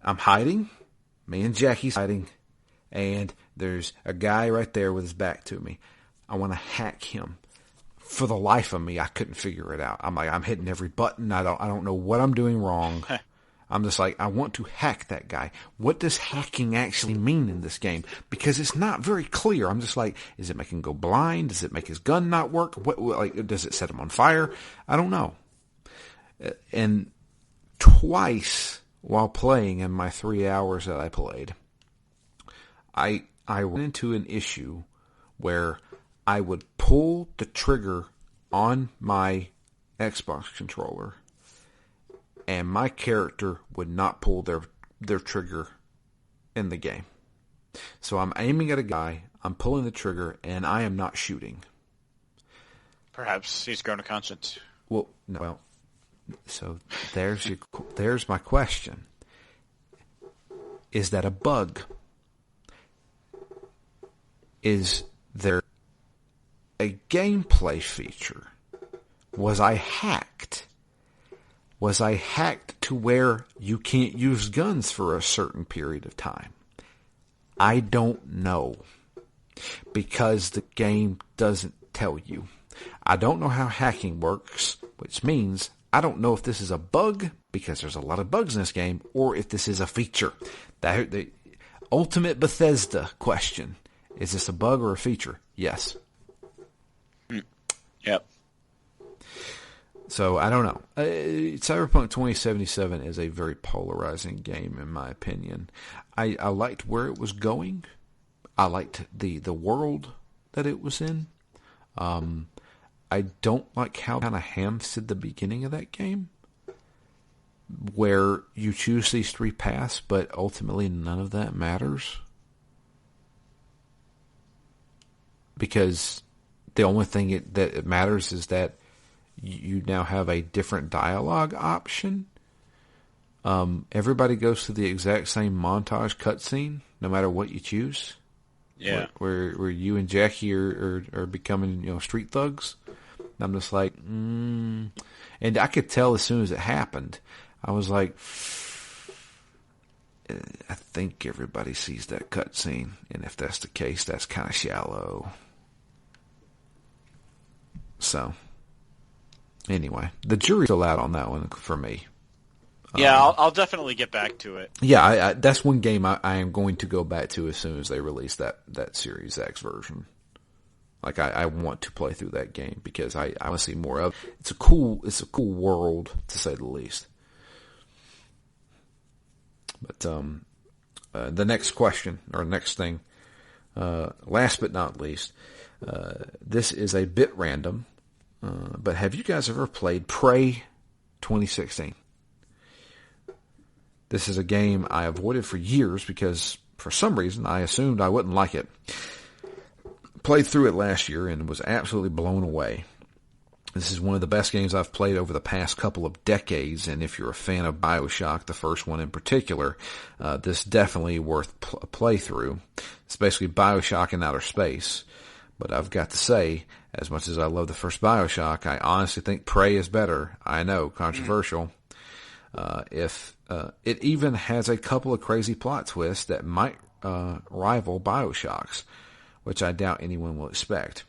I'm hiding. Me and Jackie's hiding. And there's a guy right there with his back to me. I want to hack him. For the life of me, I couldn't figure it out. I'm like, I'm hitting every button. I don't know what I'm doing wrong. I'm just like, I want to hack that guy. What does hacking actually mean in this game? Because it's not very clear. I'm just like, is it make him go blind? Does it make his gun not work? What does it set him on fire? I don't know. And twice while playing in my 3 hours that I played, I ran into an issue where I would pull the trigger on my Xbox controller, and my character would not pull their trigger in the game. So I'm aiming at a guy, I'm pulling the trigger, and I am not shooting.
Perhaps he's grown a conscience.
Well, no. Well, so there's my question. Is that a bug? Is there a gameplay feature? Was I hacked? Was I hacked to where you can't use guns for a certain period of time? I don't know. Because the game doesn't tell you. I don't know how hacking works, which means I don't know if this is a bug, because there's a lot of bugs in this game, or if this is a feature. The ultimate Bethesda question. Is this a bug or a feature? Yes.
Yep.
So, I don't know. Cyberpunk 2077 is a very polarizing game, in my opinion. I liked where it was going. I liked the world that it was in. I don't like how kind of ham-fisted the beginning of that game, where you choose these 3 paths, but ultimately none of that matters. Because the only thing that it matters is that you now have a different dialogue option. Everybody goes through the exact same montage cutscene, no matter what you choose.
Yeah.
Where you and Jackie are becoming, street thugs. And I'm just like, and I could tell as soon as it happened. I was like, I think everybody sees that cutscene, and if that's the case, that's kind of shallow. So, anyway, the jury's still out on that one for me.
Yeah, I'll definitely get back to it.
Yeah, that's one game I am going to go back to as soon as they release that Series X version. Like, I want to play through that game because I want to see more of it. It's a cool world, to say the least. But the next question, or next thing, last but not least, this is a bit random, but have you guys ever played Prey 2016? This is a game I avoided for years because, for some reason, I assumed I wouldn't like it. Played through it last year and was absolutely blown away. This is one of the best games I've played over the past couple of decades, and if you're a fan of BioShock, the first one in particular, this definitely worth a playthrough. It's basically BioShock in outer space, but I've got to say, as much as I love the first BioShock, I honestly think Prey is better. I know, controversial. It even has a couple of crazy plot twists that might rival BioShock's, which I doubt anyone will expect.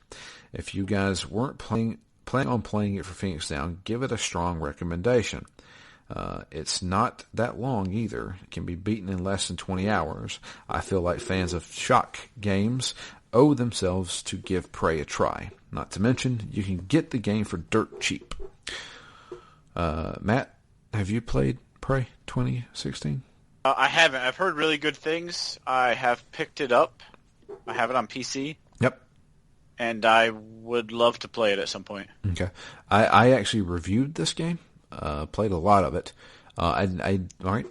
If you guys weren't planning on playing it for Phoenix Down, give it a strong recommendation. It's not that long either. It can be beaten in less than 20 hours. I feel like fans of shock games owe themselves to give Prey a try. Not to mention, you can get the game for dirt cheap. Matt, have you played Prey 2016?
I haven't. I've heard really good things. I have picked it up. I have it on PC.
Yep.
And I would love to play it at some point.
Okay. I actually reviewed this game. Played a lot of it. All right.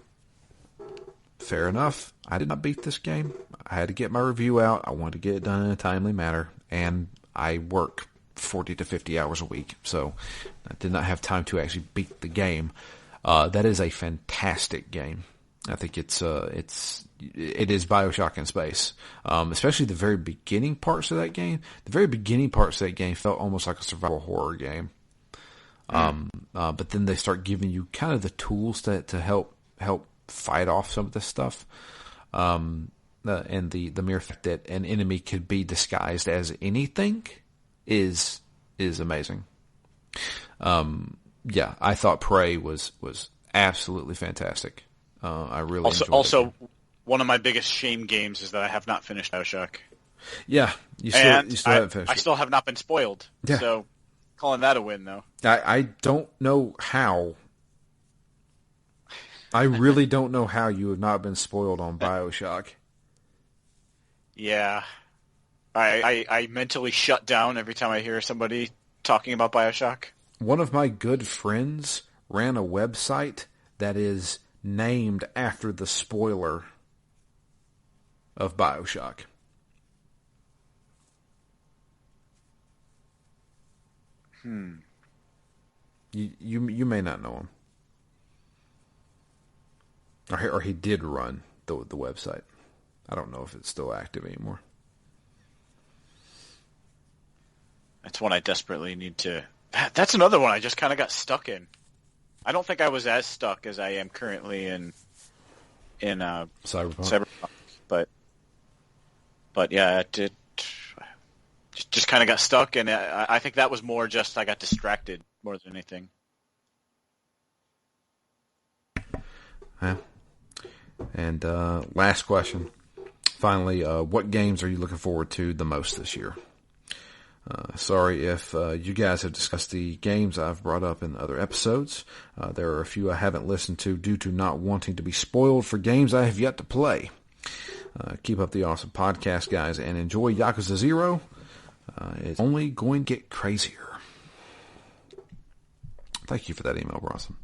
Fair enough. I did not beat this game. I had to get my review out. I wanted to get it done in a timely manner. And I work 40 to 50 hours a week. So I did not have time to actually beat the game. That is a fantastic game. I think it is BioShock in space. Especially the very beginning parts of that game. The very beginning parts of that game felt almost like a survival horror game. But then they start giving you kind of the tools to help fight off some of this stuff. And the mere fact that an enemy could be disguised as anything is amazing. Yeah, I thought Prey was absolutely fantastic. I really enjoyed it.
Also, one of my biggest shame games is that I have not finished BioShock.
Yeah, you still haven't finished.
I still have not been spoiled.
Yeah.
So, calling that a win, though.
I don't know how. I really don't know how you have not been spoiled on BioShock.
Yeah. I mentally shut down every time I hear somebody talking about BioShock.
One of my good friends ran a website that is named after the spoiler of BioShock. You may not know him. Or he did run the website. I don't know if it's still active anymore.
That's one I desperately need to... That's another one I just kind of got stuck in. I don't think I was as stuck as I am currently in Cyberpunk. But yeah, it did... Just kind of got stuck, and I think that was more just I got distracted more than anything.
Yeah. And last question. Finally, what games are you looking forward to the most this year? Sorry if you guys have discussed the games I've brought up in other episodes. There are a few I haven't listened to due to not wanting to be spoiled for games I have yet to play. Keep up the awesome podcast, guys, and enjoy Yakuza 0. It's only going to get crazier. Thank you for that email, Bronson.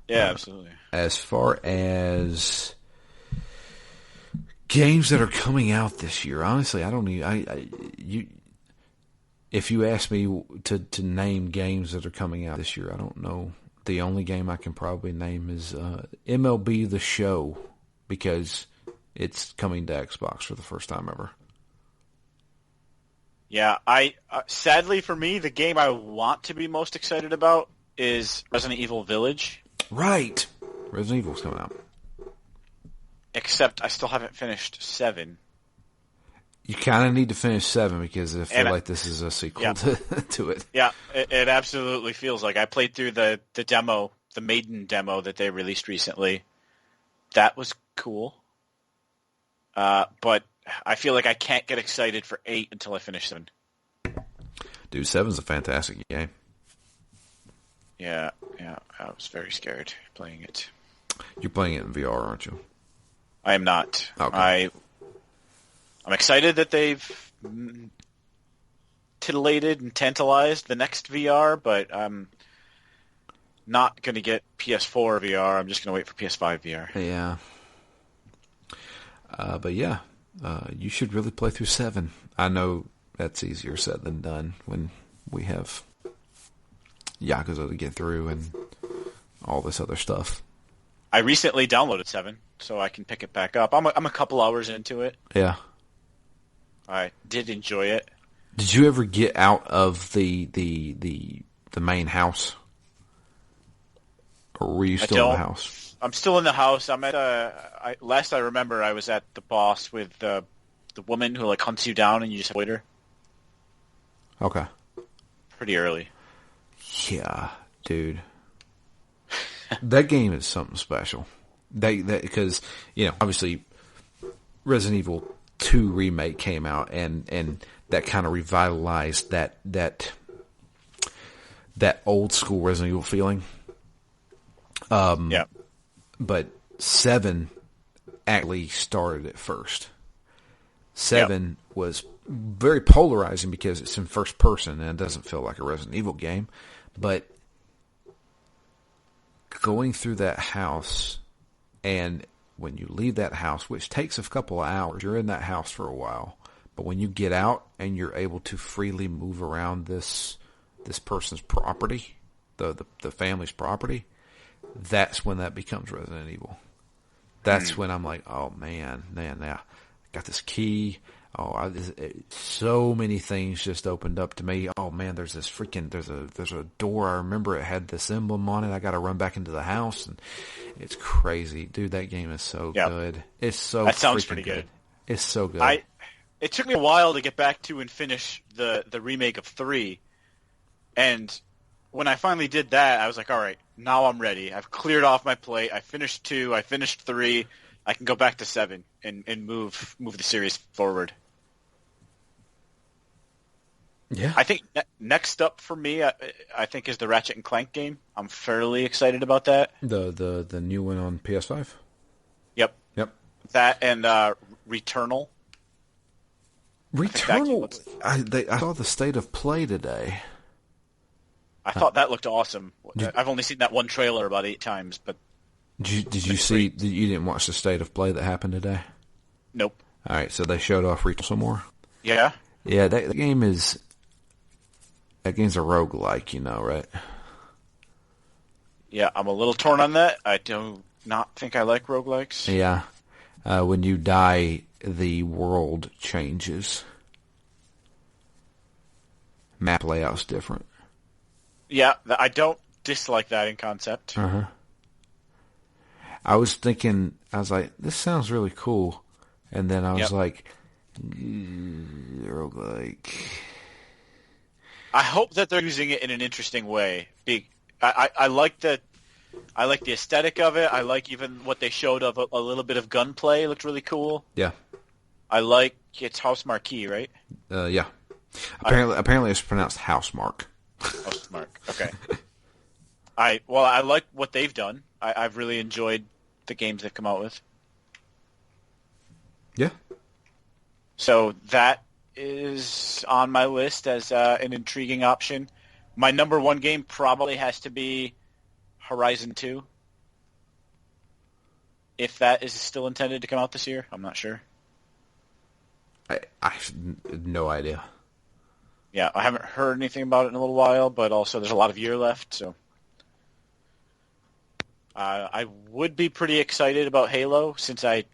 Yeah, absolutely.
As far as games that are coming out this year, honestly, I don't need if you ask me to name games that are coming out this year, I don't know. The only game I can probably name is MLB The Show, because it's coming to Xbox for the first time ever.
Yeah, sadly for me, the game I want to be most excited about is Resident Evil Village.
Right. Resident Evil's coming out.
Except I still haven't finished 7.
You kind of need to finish 7 because I feel like this is a sequel to it.
Yeah, it absolutely feels like. I played through the demo, the Maiden demo that they released recently. That was cool. But I feel like I can't get excited for 8 until I finish 7.
Dude, 7's a fantastic game.
Yeah, I was very scared playing it.
You're playing it in VR, aren't you?
I am not.
Okay.
I'm excited that they've titillated and tantalized the next VR, but I'm not going to get PS4 VR. I'm just going to wait for PS5 VR.
Yeah. But yeah, you should really play through 7. I know that's easier said than done when we have Yakuza to get through and all this other stuff.
I recently downloaded 7, so I can pick it back up. I'm a couple hours into it.
Yeah.
I did enjoy it.
Did you ever get out of the main house? Or were you still in the house?
I'm still in the house. I'm at last I remember I was at the boss with the woman who like hunts you down and you just avoid her.
Okay.
Pretty early.
Yeah, dude. That game is something special. That because, obviously Resident Evil 2 remake came out and that kind of revitalized that old school Resident Evil feeling.
Yeah.
But 7 actually started it first. 7 was very polarizing because it's in first person and it doesn't feel like a Resident Evil game. But going through that house, and when you leave that house, which takes a couple of hours, you're in that house for a while. But when you get out and you're able to freely move around this person's property, the family's property, that's when that becomes Resident Evil. That's when I'm like, oh man, now I got this key. Oh, so many things just opened up to me. Oh man, there's a door. I remember it had this emblem on it. I got to run back into the house, and it's crazy, dude. That game is so good. It's so
that sounds
freaking
pretty good.
It's so good.
It took me a while to get back to and finish the remake of 3, and when I finally did that, I was like, all right, now I'm ready. I've cleared off my plate. I finished 2. I finished 3. I can go back to 7 and move the series forward.
Yeah.
I think next up for me, I think, is the Ratchet and Clank game. I'm fairly excited about that.
The new one on PS5?
Yep. That and Returnal.
Returnal? I saw the state of play today.
I thought that looked awesome. I've only seen that one trailer about 8 times, but
did you see? You didn't watch the state of play that happened today?
Nope.
All right, so they showed off Returnal some more.
Yeah.
Yeah, that game's a roguelike, right?
Yeah, I'm a little torn on that. I do not think I like roguelikes.
Yeah. When you die, the world changes. Map layout's different.
Yeah, I don't dislike that in concept.
Uh-huh. I was like, this sounds really cool. And then I was like, roguelike.
I hope that they're using it in an interesting way. I like the aesthetic of it. I like even what they showed of a little bit of gunplay. It looked really cool.
Yeah.
I like it's Housemarque, right?
Yeah. Apparently it's pronounced Housemarque.
Housemarque. Okay. I like what they've done. I've really enjoyed the games they've come out with.
Yeah.
So that is on my list as an intriguing option. My number one game probably has to be Horizon 2. If that is still intended to come out this year, I'm not sure.
I have no idea.
Yeah, I haven't heard anything about it in a little while, but also there's a lot of year left, so... I would be pretty excited about Halo, since I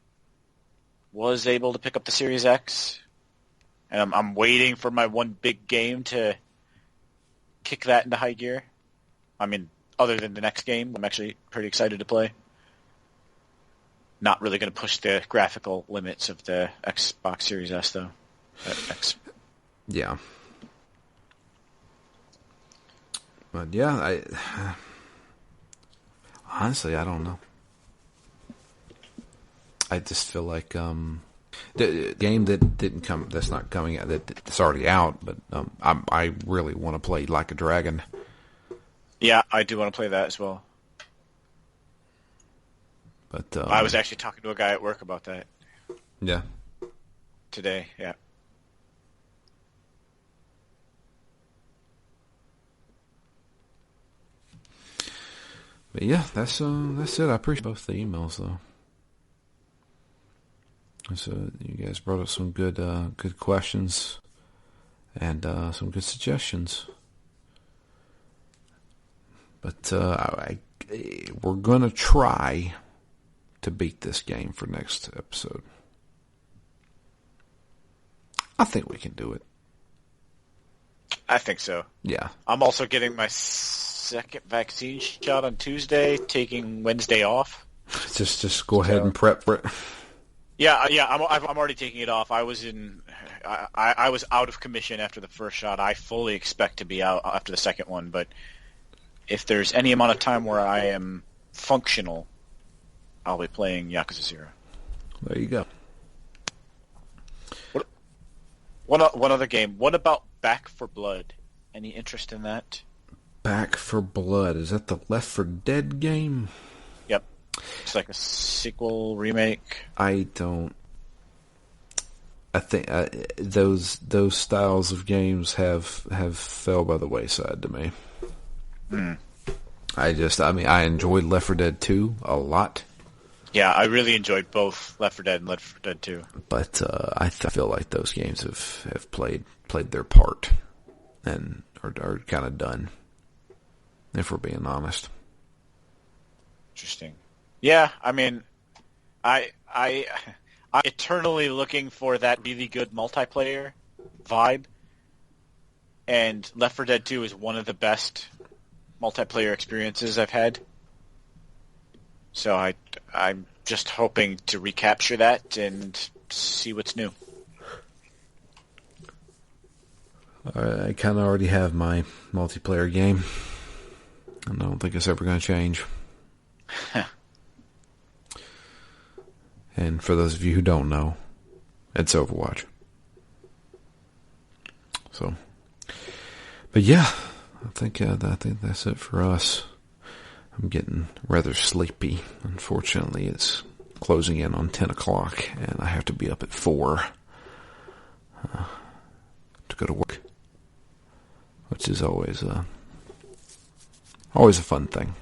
was able to pick up the Series X, and I'm waiting for my one big game to kick that into high gear. I mean, other than the next game, I'm actually pretty excited to play. Not really going to push the graphical limits of the Xbox Series S, though.
Yeah. But yeah, honestly, I don't know. I just feel like the game that didn't come, that's not coming out, that's already out. But I really want to play Like a Dragon.
Yeah, I do want to play that as well.
But
I was actually talking to a guy at work about that.
Yeah.
Today, yeah.
But yeah, that's it. I appreciate both the emails though. So you guys brought up some good questions and some good suggestions. But we're gonna try to beat this game for next episode. I think we can do it.
I think so.
Yeah.
I'm also getting my second vaccine shot on Tuesday, taking Wednesday off.
Just go ahead and prep for it.
Yeah. I'm already taking it off. I was out of commission after the first shot. I fully expect to be out after the second one, but if there's any amount of time where I am functional, I'll be playing Yakuza 0.
There you go.
One other game. What about Back 4 Blood? Any interest in that?
Back 4 Blood. Is that the Left 4 Dead game?
Yep. It's like a sequel, remake.
I think those styles of games have fell by the wayside to me. I enjoyed Left 4 Dead 2 a lot.
Yeah, I really enjoyed both Left 4 Dead and Left 4 Dead 2.
But I feel like those games have played their part and are kind of done, if we're being honest.
Interesting. Yeah, I mean, I'm eternally looking for that really good multiplayer vibe, and Left 4 Dead 2 is one of the best multiplayer experiences I've had. So I'm just hoping to recapture that and see what's new.
I kind of already have my multiplayer game, and I don't think it's ever going to change. And for those of you who don't know, it's Overwatch. So, but yeah, I think that's it for us. I'm getting rather sleepy. Unfortunately, it's closing in on 10 o'clock, and I have to be up at 4 to go to work, which is always a fun thing.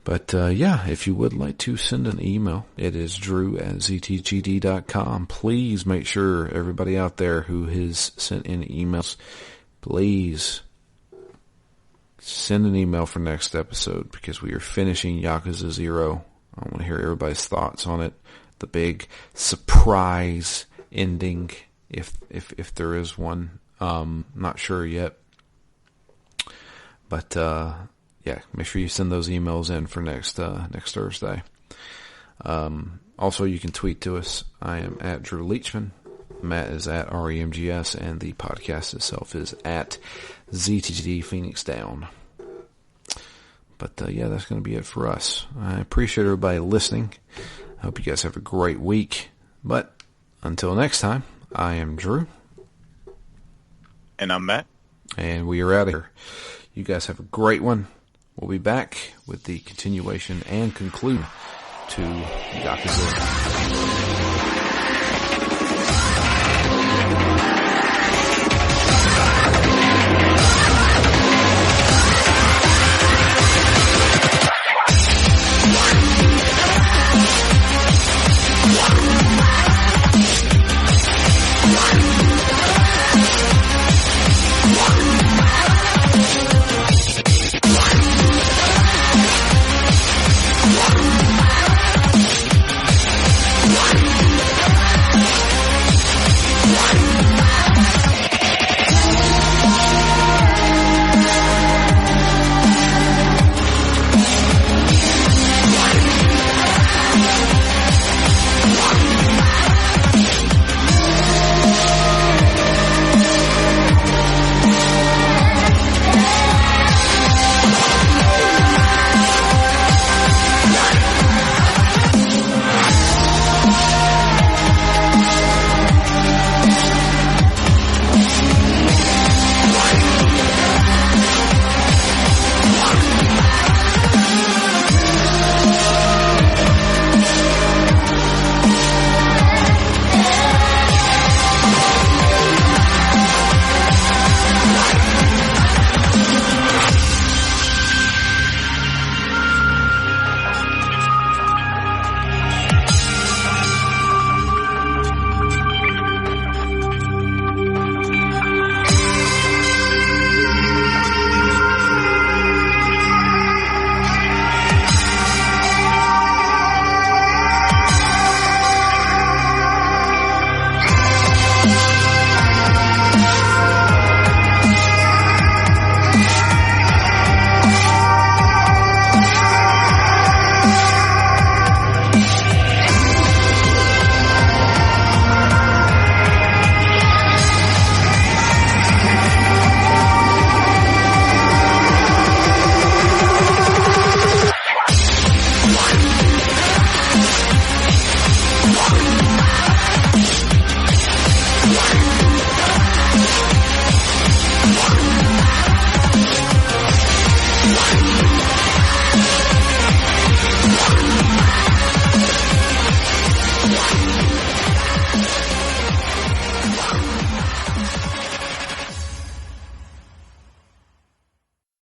But yeah, if you would like to send an email, it is drew@ztgd.com. Please make sure everybody out there who has sent in emails, please send an email for next episode, because we are finishing Yakuza 0. I want to hear everybody's thoughts on it. The big surprise ending, if there is one. Not sure yet. But yeah, make sure you send those emails in for next Thursday. Also, you can tweet to us. I am at Drew Leachman. Matt is at REMGS, and the podcast itself is at ZTGD Phoenix Down. But yeah, that's going to be it for us. I appreciate everybody listening. I hope you guys have a great week. But until next time, I am Drew.
And I'm Matt.
And we are out of here. You guys have a great one. We'll be back with the continuation and conclude to Yakuza.